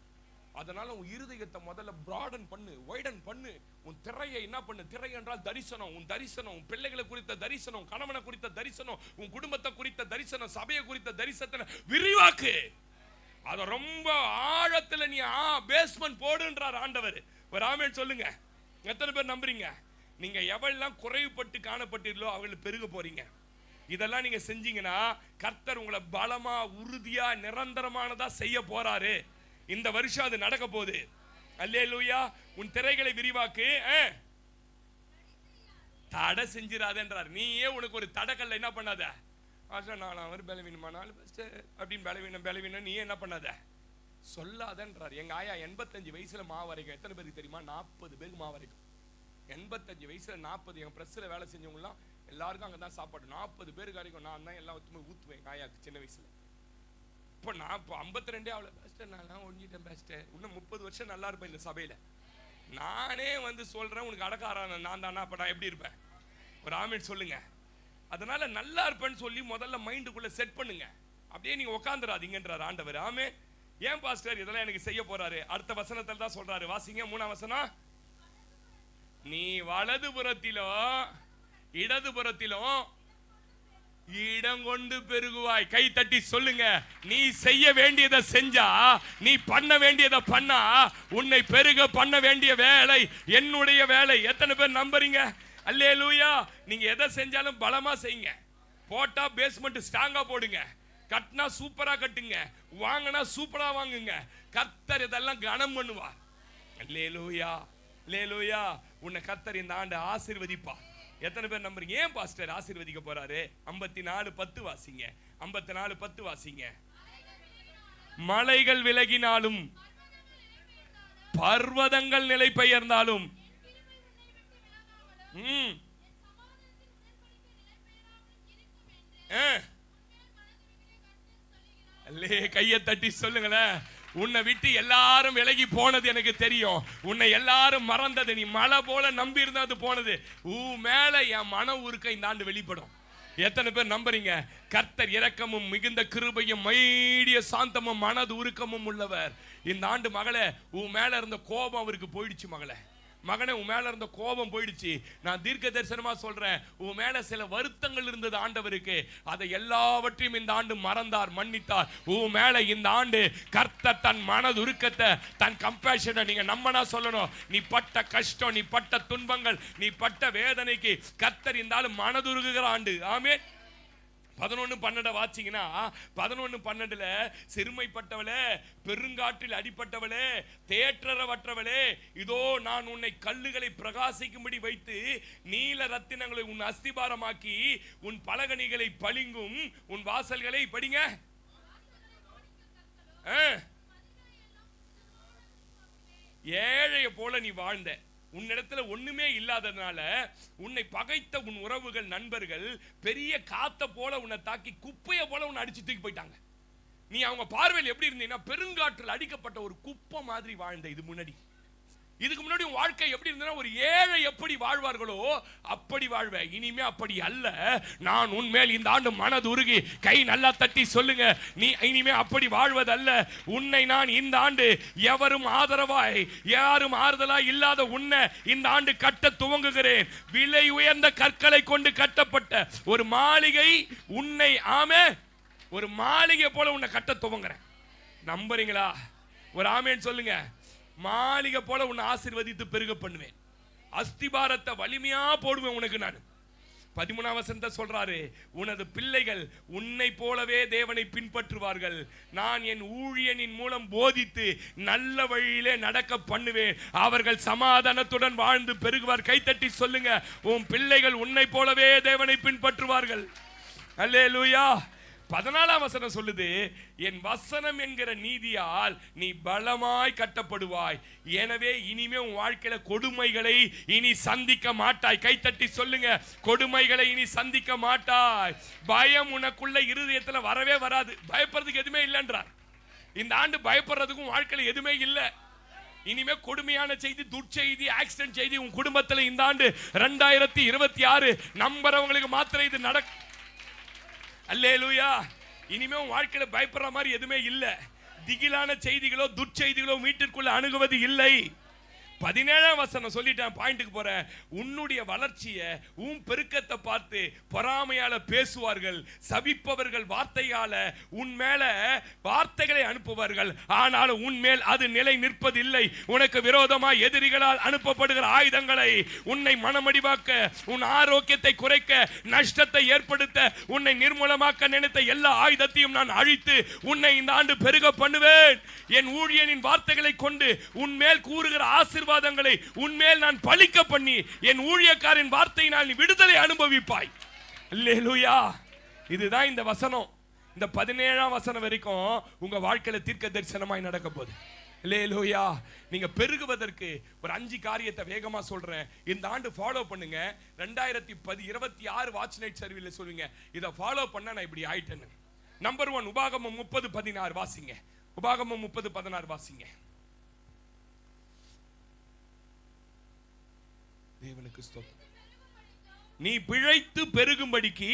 அதனால உன் இருதயத்தை முதல்ல பிராடன் பண்ணு, வைடன் பண்ணு. உன் திரையை என்ன பண்ணு, திரை என்றால் தரிசனம். உன் தரிசனம், உன் பிள்ளைகளை குறித்த தரிசனம், கணவனை குறித்த தரிசனம், உன் குடும்பத்தை குறித்த தரிசனம், சபையை குறித்த தரிசனத்தை விரிவாக்கு. அத ரொம்ப ஆழத்துல நீ பேஸ்மென்ட் போடுன்றார் ஆண்டவர். ஒரு ஆமென் சொல்லுங்க. எத்தனை பேர் நம்புறீங்க? நீங்க எவெல்லாம் குறைவுபட்டு காணப்பட்டீர்களோ அவர்கள் பெருக போறீங்க. இதெல்லாம் நீங்க செஞ்சீங்கன்னா கர்த்தர் உங்களை பலமா, உறுதியா, நிரந்தரமானதா செய்ய போறாரு. இந்த வருஷம் அது நடக்க போகுது. அல்லேலூயா. உன் திரைகளை விரிவாக்கு, தடை செஞ்சிராதன்றார். நீயே உனக்கு ஒரு தடக்கல்ல என்ன பண்ணாத, நான் அவர் பலவீனமானாலும் அப்படின்னு பலவீனம் நீ என்ன பண்ணாத சொல்லாதன்றார். எங்க ஆயா 85 வயசுல மாவரைக்கும். எத்தனை பேருக்கு தெரியுமா? 40 பேருக்கு மாவரைக்கும். 85 வயசுல 40. எங்க பிரஸ்ல வேலை செஞ்சவங்க எல்லாருக்கும் அங்கதான் சாப்பாடு. 40 பேருக்கு வரைக்கும் நான் தான் எல்லாம் ஊத்துவேன் எங்க ஆயாக்கு சின்ன வயசுல. இப்போ நான் இப்போ 52 அவ்வளோ பெஸ்ட்டு, நான் ஒழிஞ்சிட்டேன் பெஸ்ட்டு. இன்னும் 30 வருஷம் நல்லா இருப்பேன் இந்த சபையில். நானே வந்து சொல்றேன், உனக்கு அடக்காரான நான் தானா, அப்போ நான் எப்படி இருப்பேன்? ஒரு ஆமென் சொல்லுங்க. அதனால நல்லா இருப்பேன்னு சொல்லி முதல்ல மைண்டுக்குள்ள செட் பண்ணுங்க. அப்படியே நீங்க உட்காந்துராதீங்கன்றார் ஆண்டவர். ஆமே. ஏன் பாஸ்டர் இதெல்லாம் எனக்கு செய்ய போறாரு? அடுத்த வசனத்தில் தான் சொல்றாரு. வாசிங்க 3ஆம் வசனம். நீ வலதுபுறத்திலும் இடதுபுறத்திலும் இடம் கொண்டு பெருகுவாய். கை தட்டி சொல்லுங்க, நீ செய்ய வேண்டியதை செஞ்சா, நீ பண்ண வேண்டியதை பண்ணா, உன்னை பெருக பண்ண வேண்டிய வேலை என்னுடைய வேலை. எத்தனை பேர் நம்புறீங்க? அல்லேலூயா. நீங்க எதை செஞ்சாலும் பலமா செய்யுங்க. போட்டா பேஸ்மெண்ட் ஸ்ட்ராங்கா போடுங்க, கட்டினா சூப்பரா கட்டுங்க, வாங்கினா சூப்பரா வாங்குங்க. கர்த்தர் இதெல்லாம் கனம் பண்ணுவார். அல்லேலூயா, அல்லேலூயா. உன்னை கர்த்தர் இந்த ஆண்டு ஆசீர்வதிப்பார். எத்தனை பேர் நம்புறீங்க? ஏன் பாஸ்டர் ஆசீர்வதிக்க போறாரு? 54:10 வாசிங்க. 54:10 வாசிங்க. மலைகள் விலகினாலும் பர்வதங்கள் நிலை பெயர்ந்தாலும் கையை தட்டி சொல்லுங்களேன். உன்னை விட்டு எல்லாரும் விலகி போனது எனக்கு தெரியும். உன்னை எல்லாரும் மறந்தது. நீ மலை போல நம்பி இருந்தது போனது. மேல என் மன உருக்க இந்த ஆண்டு வெளிப்படும். எத்தனை பேர் நம்புறீங்க? கர்த்தர் இரக்கமும் மிகுந்த கிருபையும் மைடிய சாந்தமும் மனது உருக்கமும் உள்ளவர். இந்த ஆண்டு மகளே, உன் மேல இருந்த கோபம் அவருக்கு போயிடுச்சு. மகளே, மகனே, உன் மேல இருந்த கோபம் போயிடுச்சு. நான் தீர்க்க தரிசனமா சொல்றேன், உன் மேல சில வருத்தங்கள் இருந்தது ஆண்டவருக்கு. அதை எல்லாவற்றையும் இந்த ஆண்டு மறந்தார், மன்னித்தார். உன் மேல இந்த ஆண்டு கர்த்தர் தன் மனது உருக்கத்தை, தன் கம்பேஷனை நீங்க நம்மனா சொல்லணும். நீ பட்ட கஷ்டம், நீ பட்ட துன்பங்கள், நீ பட்ட வேதனைக்கு கர்த்தர் இந்த ஆண்டு மனதுருகுகிற ஆண்டு. ஆமென். 11:12 வாசிங்கன்னா, 11:12 சிறுமைப்பட்டவளே, பெருங்காற்றில் அடிப்பட்டவளே, தேற்றரவற்றவளே, இதோ நான் உன்னை கல்லுகளை பிரகாசிக்கும்படி வைத்து நீல ரத்தினங்களை உன் அஸ்திபாரமாக்கி உன் பலகணிகளை பளிங்கும் உன் வாசல்களை படிங்க. ஏழைய போல நீ வாழ்ந்த, உன்னிடத்துல ஒண்ணுமே இல்லாததுனால உன்னை பகைத்த உன் உறவுகள், நண்பர்கள் பெரிய காத்த போல உன்னை தாக்கி குப்பைய போல உன்னை அடிச்சு தூக்கி போயிட்டாங்க. நீ அவங்க பார்வையில் எப்படி இருந்தீங்கன்னா பெருங்காற்றில் அடிக்கப்பட்ட ஒரு குப்பை மாதிரி வாழ்ந்த. இது முன்னாடி, இதுக்கு முன்னாடி உன் வாழ்க்கை எப்படி இருந்ததுன்னா, ஒரு ஏழை எப்படி வாழ்வார்களோ அப்படி வாழ்வ. இனிமே அப்படி அல்ல. நான் உன்மேல் இந்த ஆண்டு மனது உருகி கை நல்லா தட்டி சொல்லுங்க, நீ இனிமே அப்படி வாழ்வதல்ல. உன்னை நான் இந்த ஆண்டு எவரும் ஆதரவாய், யாரும் ஆறுதலாய் இல்லாத உன்னை இந்த ஆண்டு கட்ட துவங்குகிறேன். விலை உயர்ந்த கற்களை கொண்டு கட்டப்பட்ட ஒரு மாளிகை உன்னை, ஆமே, ஒரு மாளிகை போல உன்னை கட்ட துவங்குறேன். நம்புறீங்களா? ஒரு ஆமேன்னு சொல்லுங்க. மாளிகை போல உன்னை ஆசீர்வதித்து பெருக பண்ணுவேன். அஸ்திபாரத்தை வலிமையா போடுவேன் உனக்கு. நான் 13ஆம் வசனத்தை சொல்றாரு, உனது பிள்ளைகள் உன்னை போலவே தேவனை பின்பற்றுவார்கள். நான் என் ஊழியனின் மூலம் போதித்து நல்ல வழியிலே நடக்க பண்ணுவேன். அவர்கள் சமாதானத்துடன் வாழ்ந்து பெருகுவார். கைத்தட்டி சொல்லுங்க, உன் பிள்ளைகள் உன்னை போலவே தேவனை பின்பற்றுவார்கள். அல்லேலூயா. 14ஆம் வசனம் சொல்லுது, என் வசனம் என்கிற நீதியால் நீ பலமாய் கட்டப்படுவாய். எனவே இனிமே உன் வாழ்க்கையில கொடுமைகளை இனி சந்திக்க மாட்டாய். கைத்தட்டி சொல்லுங்க, கொடுமைகளை இனி சந்திக்க மாட்டாய். பயம் உனக்குள்ள இருதயத்துல வரவே வராது. பயப்படுறதுக்கு எதுவுமே இல்லைன்றார். இந்த ஆண்டு பயப்படுறதுக்கும் வாழ்க்கையில எதுவுமே இல்லை. இனிமே கொடுமையான செய்தி, துர்ச்செய்தி, ஆக்சிடென்ட் செய்தி உன் குடும்பத்துல இந்த ஆண்டு 2026 நம்புறவங்களுக்கு மாத்திரம் இது நடக்கும். அல்லேலூயா. இனிமே உன் வாழ்க்கையில பயப்படுற மாதிரி எதுவுமே இல்லை. திகிலான செய்திகளோ துர்ச்செய்திகளோ வீட்டிற்குள்ள அணுகுவது இல்லை. 17ஆம் வசனம் சொல்லிட்டேன், பாயிண்ட்டுக்கு போறேன். உன்னுடைய வளர்ச்சியை, உன் பெருக்கத்தை பார்த்து பொறாமையால பேசுவார்கள். சபிப்பவர்கள் வார்த்தையால உன் மேல வார்த்தைகளை அனுப்புவார்கள். ஆனாலும் உன்மேல் அது நிலை நிற்பதில்லை. உனக்கு விரோதமாய் எதிரிகளால் அனுப்பப்படுகிற ஆயுதங்களை உன்னை மனமடிவாக்க, உன் ஆரோக்கியத்தை குறைக்க, நஷ்டத்தை ஏற்படுத்த, உன்னை நிர்மூலமாக்க நினைத்த எல்லா ஆயுதத்தையும் நான் அழித்து உன்னை இந்த ஆண்டு பெருக பண்ணுவேன். என் ஊழியனின் வார்த்தைகளை கொண்டு உன்மேல் கூறுகிற ஆசீர்வாதங்களை உன்மேல் நான் பலிக்க பண்ணி என் ஊழியக்காரின் வார்த்தையினால் நீ விடுதலை அனுபவிப்பாய். அல்லேலூயா. இதுதான் இந்த வசனம். இந்த 17ஆம் வசனம் வரைக்கும் உங்க வாழ்க்கையில தீர்க்க தரிசனமாய் நடக்க போகுது. அல்லேலூயா. நீங்க பெருகுவதற்கு ஒரு 5 காரியத்தை வேகமா சொல்றேன். இந்த ஆண்டு ஃபாலோ பண்ணுங்க. 2026 வாட்ச் நைட் சர்வீஸ்ல சொல்லுங்க, இதை ஃபாலோ பண்ண நான் இப்படி ஆயிட்டேன்னு. நம்பர் 1, உபாகமம் 30:16 வாசிங்க. உபாகமம் 30:16 வாசிங்க. தேவனுக்கு ஸ்தோத்திரம். நீ பிழைத்து பெருகும்படிக்கு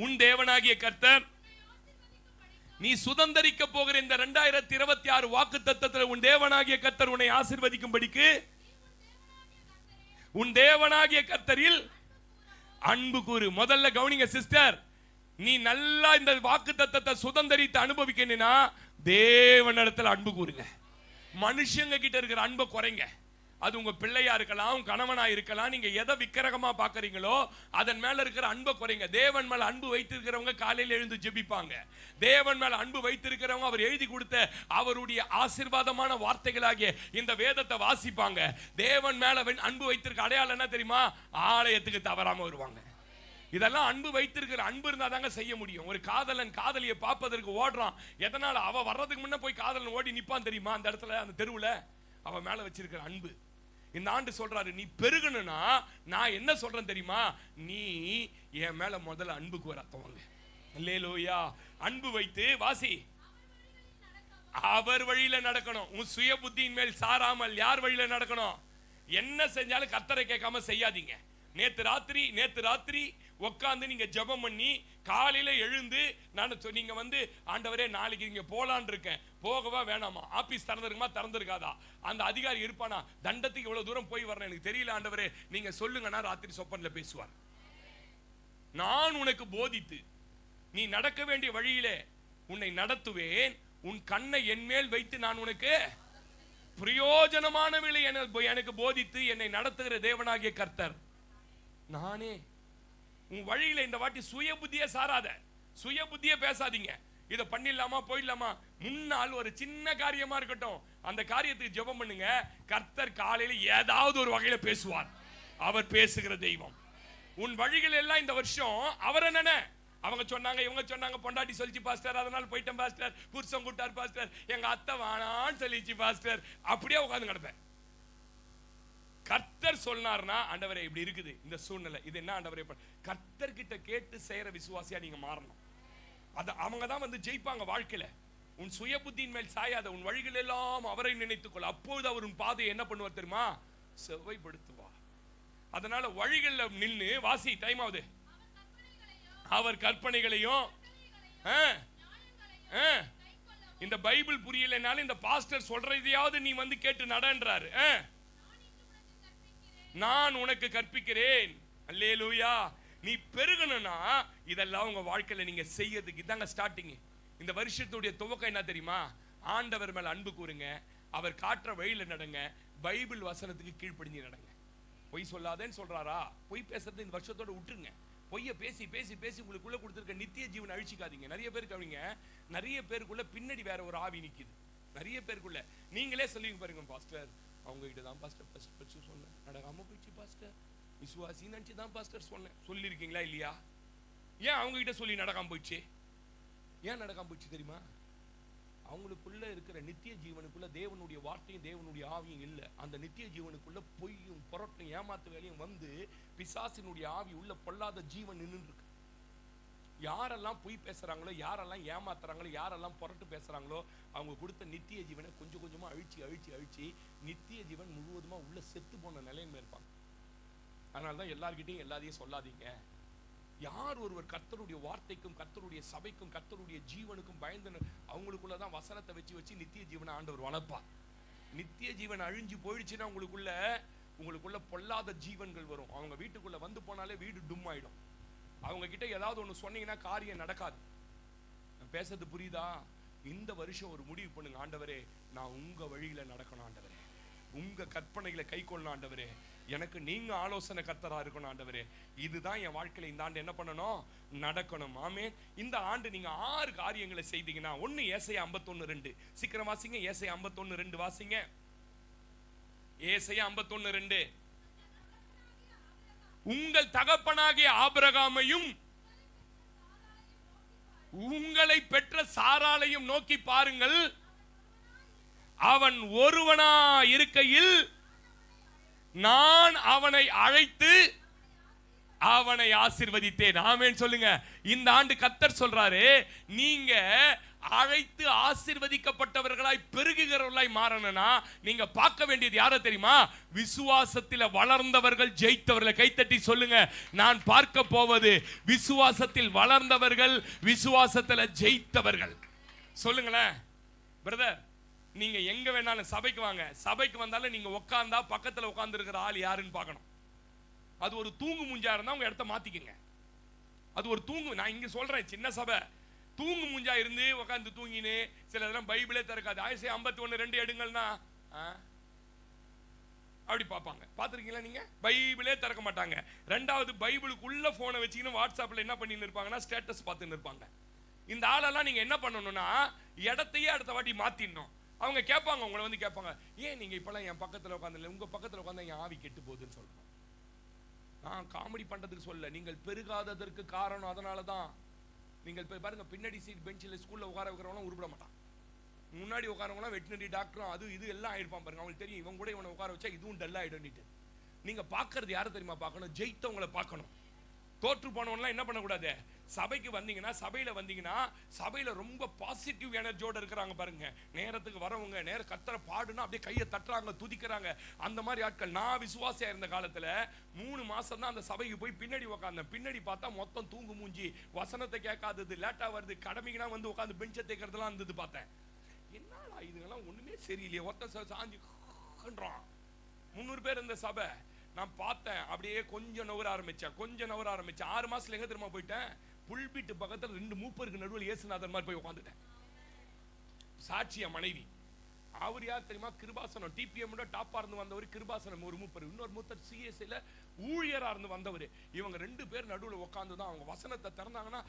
உன் தேவனாகிய கர்த்தர், நீ சுதந்தரிக்க போகிற இந்த 2026 வாக்குத்தத்தத்தில் உன் தேவனாகிய கர்த்தர் உன்னை ஆசீர்வதிக்கும்படிக்கு உன் தேவனாகிய கர்த்தரில் அன்பு கூறு. முதல்ல கவனிங்க சிஸ்டர், நீ நல்லா இந்த வாக்குத்தத்தத்தை சுதந்தரித்து அனுபவிக்கணும்னா தேவனிடத்தில் அன்பு கூறுங்க. மனுஷங்க கிட்ட இருக்கிற அன்பை குறைங்க. அது உங்க பிள்ளையா இருக்கலாம், கணவனா இருக்கலாம். நீங்க எதை விக்கிரகமா பாக்குறீங்களோ அதன் மேல இருக்கிற அன்பை குறைங்க. தேவன் மேல அன்பு வைத்திருக்கிறவங்க காலையில் எழுந்து ஜெபிப்பாங்க. தேவன் மேல அன்பு வைத்திருக்கிறவங்க அவர் எழுதி கொடுத்த அவருடைய ஆசீர்வாதமான வார்த்தைகளாகிய இந்த வேதத்தை வாசிப்பாங்க. தேவன் மேல அன்பு வைத்திருக்க அடையாளம் என்ன தெரியுமா? ஆலயத்துக்கு தவறாம வருவாங்க. இதெல்லாம் அன்பு வைத்திருக்கிற அன்பு இருந்தா தாங்க செய்ய முடியும். ஒரு காதலன் காதலியை பார்ப்பதற்கு ஓடுறான். எதனால? அவ வர்றதுக்கு முன்ன போய் காதலன் ஓடி நிப்பான் தெரியுமா? அந்த இடத்துல, அந்த தெருவுல அவ மேல வச்சிருக்கிற அன்பு. இந்த ஆண்டு சொல்றாரு, நீ பெருகணும்னா நான் என்ன சொல்றேன் தெரியுமா? நீ என் மேல முதல்ல அன்புக்கு வர துவங்க. அல்லேலூயா. அன்பு வைத்து வாசி. அவர் வழியில நடக்கணும். உன் சுய புத்தியின் மேல் சாராமல் யார் வழியில நடக்கணும்? என்ன செஞ்சாலும் கர்த்தரை கேட்காம செய்யாதீங்க. நேத்து ராத்திரி உட்காந்து நீங்க ஜெபம் பண்ணி காலையில எழுந்து நீங்க வந்து ஆண்டவரே நாளைக்கு இங்க போலான்னு இருக்கேன், போகவா வேணாமா? ஆபீஸ் திறந்திருக்குமா திறந்திருக்காதா? அந்த அதிகாரி இருப்பானா? தண்டத்துக்கு இவ்வளவு தூரம் போய் வரணும் எனக்கு தெரியல ஆண்டவரே நீங்க சொல்லுங்கன்னா ராத்திரி சொப்பன்ல பேசுவார். நான் உனக்கு போதித்து நீ நடக்க வேண்டிய வழியிலே உன்னை நடத்துவேன். உன் கண்ணை என் மேல் வைத்து நான் உனக்கு பிரயோஜனமானவளை எனக்கு போதித்து என்னை நடத்துகிற தேவனாகிய கர்த்தர் நானே. உன் வழியில இந்த வாட்டி சுய புத்தியே சாராத, சுய புத்தியே பேசாதீங்க. இதை பண்ணிடலாமா போயிடலாமா? முன்னால் ஒரு சின்ன காரியமா இருக்கட்டும், அந்த காரியத்துக்கு ஜெபம் பண்ணுங்க. கர்த்தர் காலையில ஏதாவது ஒரு வகையில பேசுவார். அவர் பேசுகிற தெய்வம். உன் வழிகள் எல்லாம் இந்த வருஷம் அவர் என்ன அவங்க சொன்னாங்க, இவங்க சொன்னாங்க, பொண்டாட்டி சொல்லிச்சு பாஸ்டர், அதனால போயிட்டேன் பாஸ்டர், புருஷன் கூட்டார் பாஸ்டர், எங்க அத்தை வானான்னு சொல்லிச்சு பாஸ்டர், அப்படியே உட்கார்ந்து கிடப்பேன். கர்த்தர் சொன்னார்னா ஆண்டவரே இப்படி இருக்குது இந்த சூழ்நிலை, இது என்ன ஆண்டவரே? கர்த்தர் கிட்ட கேட்டு செய்யற விசுவாசியா நீங்க மாறணும். அவங்க தான் வந்து ஜெயிப்பாங்க வாழ்க்கையில. உன் சுய புத்தியின் மேல் சாயாத, உன் வழிகள் எல்லாம் அவரை நினைத்துக்கொள். அப்போது அவர் உன் பாதையை என்ன பண்ணுவார் தெரியுமா? செவ்வாய்ப்படுத்துவார். அதனால வழிகள்ல நின்னு வாசி. டைம் ஆகுது. அவர் கற்பனைகளையும் இந்த பைபிள் புரியலைனாலும் இந்த பாஸ்டர் சொல்றதையாவது நீ வந்து கேட்டு நடன்றாரு. நான் உனக்கு கற்பிக்கிறேன். அல்லேலூயா. நீ பெருகணும்னா இதெல்லாம் உங்க வாழ்க்கையில நீங்க செய்யறதுக்கு இதாங்க ஸ்டார்டிங். இந்த வருஷத்துடைய துவக்கம் என்ன தெரியுமா? ஆண்டவர் மேல அன்பு கூறுங்க, அவர் காட்டுற வழியில நடங்க, பைபிள் வசனத்துக்கு கீழ்ப்படிஞ்சு நடங்க. பொய் சொல்லாதேன்னு சொல்றாரா? பொய் பேசுறது இந்த வருஷத்தோட விட்டுருங்க. பொய்ய பேசி பேசி பேசி உங்களுக்குள்ள கொடுத்திருக்க நித்திய ஜீவன் அழிச்சிக்காதீங்க. நிறைய பேருக்கு அவங்க நிறைய பேருக்குள்ள பின்னாடி வேற ஒரு ஆவி நிக்குது. நிறைய பேருக்குள்ள நீங்களே சொல்லிங்க பாருங்க, பாஸ்டர் அவங்க கிட்ட தான் பாஸ்டர் ஃபர்ஸ்ட் சொன்னேன், நடக்காம போயிடுச்சு பாஸ்டர், விசுவாசி நினைச்சு தான் பாஸ்டர் சொன்னேன். சொல்லியிருக்கீங்களா இல்லையா? ஏன் அவங்க கிட்ட சொல்லி நடக்காம போயிடுச்சு? ஏன் நடக்காம போயிடுச்சு தெரியுமா? அவங்களுக்குள்ள இருக்கிற நித்திய ஜீவனுக்குள்ள தேவனுடைய வார்த்தையும் தேவனுடைய ஆவியும் இல்லை. அந்த நித்திய ஜீவனுக்குள்ள பொய்யும் புரட்டும் ஏமாத்து வேலையும் வந்து பிசாசினுடைய ஆவி உள்ள பொல்லாத ஜீவன் நின்று இருக்கு. யாரெல்லாம் பொய் பேசுறாங்களோ, யாரெல்லாம் ஏமாத்துறாங்களோ, யாரெல்லாம் புரட்டு பேசுறாங்களோ அவங்க கொடுத்த நித்திய ஜீவனை கொஞ்சம் கொஞ்சமா அழிச்சு அழிச்சு அழிச்சு நித்திய ஜீவன் முழுவதுமா உள்ள செத்து போன நிலையில இருப்பாங்க. அதனாலதான் எல்லார்கிட்டையும் எல்லாரையும் சொல்லாதீங்க. யார் ஒருவர் கர்த்தருடைய வார்த்தைக்கும் கர்த்தருடைய சபைக்கும் கர்த்தருடைய ஜீவனுக்கும் பயந்து அவங்களுக்குள்ளதான் வசனத்தை வச்சு வச்சு நித்திய ஜீவனை ஆண்டவர் வளர்ப்பார். நித்திய ஜீவன் அழிஞ்சு போயிடுச்சுன்னா உங்களுக்குள்ள பொல்லாத ஜீவன்கள் வரும். அவங்க வீட்டுக்குள்ள வந்து போனாலே வீடு டும் ஆயிடும். அவங்க கிட்ட ஏதாவது ஒண்ணு சொன்னீங்கன்னா காரியம் நடக்காது. பேசுறது புரியுதா? இந்த வருஷம் ஒரு முடிவு பண்ணுங்க, ஆண்டவரே நான் உங்க வழியில நடக்கணும் ஆண்டவரே, உங்க கற்பனைகளை கை கொள்ளணும் ஆண்டவரே, எனக்கு நீங்க ஆலோசனை கர்த்தரா இருக்கணும் ஆண்டவரே. இதுதான் என் வாழ்க்கையில இந்த ஆண்டு என்ன பண்ணணும், நடக்கணும். ஆமென். இந்த ஆண்டு நீங்க 6 காரியங்களை செய்தீங்கன்னா, 1 ஏசாயா 51:2 சீக்கிரம் வாசிங்க. ஏசாயா 51:2 வாசிங்க. ஏசாயா 51:2 உங்கள் தகப்பனாகிய ஆபிரகாமையும் உங்களை பெற்ற சாராளையும் நோக்கி பாருங்கள், அவன் ஒருவனா இருக்கையில் நான் அவனை அழைத்து அவனை ஆசீர்வதித்தேன். ஆமென் சொல்லுங்க. இந்த ஆண்டு கர்த்தர் சொல்றாரு, நீங்க அழைத்து ஆசீர்வதிக்கப்பட்டவர்களாய் பெருகுகிறவர்களாய் மாறணும்னா நீங்க பார்க்க வேண்டியது யாரை தெரியுமா? விசுவாசத்தில் வளர்ந்தவர்கள், ஜெயித்தவர்களை. கைத்தட்டி சொல்லுங்க, நான் பார்க்க போவது விசுவாசத்தில் வளர்ந்தவர்கள், விசுவாசத்தில் ஜெயித்தவர்கள். சொல்லுங்களேன் பிரதர். நீங்க எங்க வேணாலும் சபைக்கு வாங்க, சபைக்கு வந்தாலும் நீங்க உட்கார்ந்தா பக்கத்துல உட்கார்ந்து இருக்கிற ஆள் யாருன்னு பார்க்கணும். அது ஒரு தூங்கு மூஞ்சா இருந்தா உங்க இடத்த மாத்திக்கங்க. அது ஒரு தூங்கு, நான் இங்க சொல்றேன் சின்ன சபை, தூங்கு மூஞ்சா இருந்து உட்கார்ந்து தூங்கினு சில இதெல்லாம் பைபிளே திறக்காது. ஏசாயா 51:2 எடுங்கள்னா அப்படி பார்ப்பாங்க. பார்த்துருக்கீங்களா நீங்க? பைபிளே திறக்க மாட்டாங்க. ரெண்டாவது பைபிளுக்குள்ள போனை வச்சுக்கின்னு வாட்ஸ்அப்ல என்ன பண்ணின்னு இருப்பாங்கன்னா ஸ்டேட்டஸ் பார்த்துன்னு இருப்பாங்க. இந்த ஆளெல்லாம் நீங்க என்ன பண்ணணும்னா இடத்தையே அடுத்த வாட்டி மாத்திடணும். அவங்க கேட்பாங்க, உங்களை வந்து கேட்பாங்க, ஏன் நீங்க இப்பெல்லாம் என் பக்கத்துல உட்காந்து உங்க பக்கத்துல உட்காந்து என் ஆவி கெட்டு போகுதுன்னு சொல்றோம். நான் காமெடி பண்றதுக்கு சொல்ல, நீங்கள் பெருகாததற்கு காரணம் அதனாலதான். நீங்கள் பாருங்க, பின்னாடி சீட் பெஞ்சில் ஸ்கூல்ல உட்கார வைக்கிறவங்க உருப்பிட மாட்டான். முன்னாடி உட்காரவங்களாம் வெட்டினரி டாக்டரும் அது இது எல்லாம் ஆயிடுப்பான் பாருங்க. அவங்களுக்கு தெரியும் இவங்க கூட இவனை உட்கார வச்சா இதுவும் டல் ஆயிடும்னுட்டு. நீங்க பாக்குறது யாரை தெரியுமா பார்க்கணும்? ஜெயித்தவங்களை பார்க்கணும். தோற்று போனவன்லாம் என்ன பண்ணக்கூடாது. சபைக்கு வந்தீங்கன்னா, சபையில வந்தீங்கன்னா, சபையில ரொம்ப பாசிட்டிவ் எனர்ஜியோட இருக்கிறாங்க பாருங்க. நேரத்துக்கு வரவங்க, நேர கத்தரை பாடுனா அப்படியே கையை தட்டுறாங்க, துதிக்கிறாங்க. அந்த மாதிரி ஆட்கள். நான் விசுவாசியா இருந்த காலத்துல 3 மாசம் தான் அந்த சபைக்கு போய் பின்னாடி உட்கார்ந்தேன். பின்னாடி பார்த்தா மொத்தம் தூங்கு மூஞ்சி, வசனத்தை கேட்காதது, லேட்டா வருது, கடமைக்குனா வந்து உட்காந்து பெஞ்சை தேக்கிறதுலாம் இருந்தது. பார்த்தேன், என்னடா இதுங்கெல்லாம் ஒண்ணுமே சரியில்லையே. ஒருத்தன் சாஞ்சி 300 பேர் இருந்த சபை. நான் பார்த்தேன், அப்படியே கொஞ்சம் நவர ஆரம்பிச்சேன். 6 மாசத்துல எங்க தெரியுமா போயிட்டேன்? புல்பிட்டு பக்கத்துல 2 மூப்பருக்கு நடுவில் இயேசுநாதர் மாதிரி போய் உட்காந்துட்டேன். சாட்சியா மனைவி. அவர் யார் தெரியுமா? கிருபாசனம். டிபிஎம் டாப்பா இருந்து வந்தவர் கிருபாசனம் ஒரு மூப்பர். இன்னொரு மூத்தர் சிஎஸ்ஐல ஊழியரா இருந்து வந்தவர். இவங்க 2 பேர் நடுவில் உட்காந்து தான் அவங்க வசனத்தை திறந்தாங்கன்னா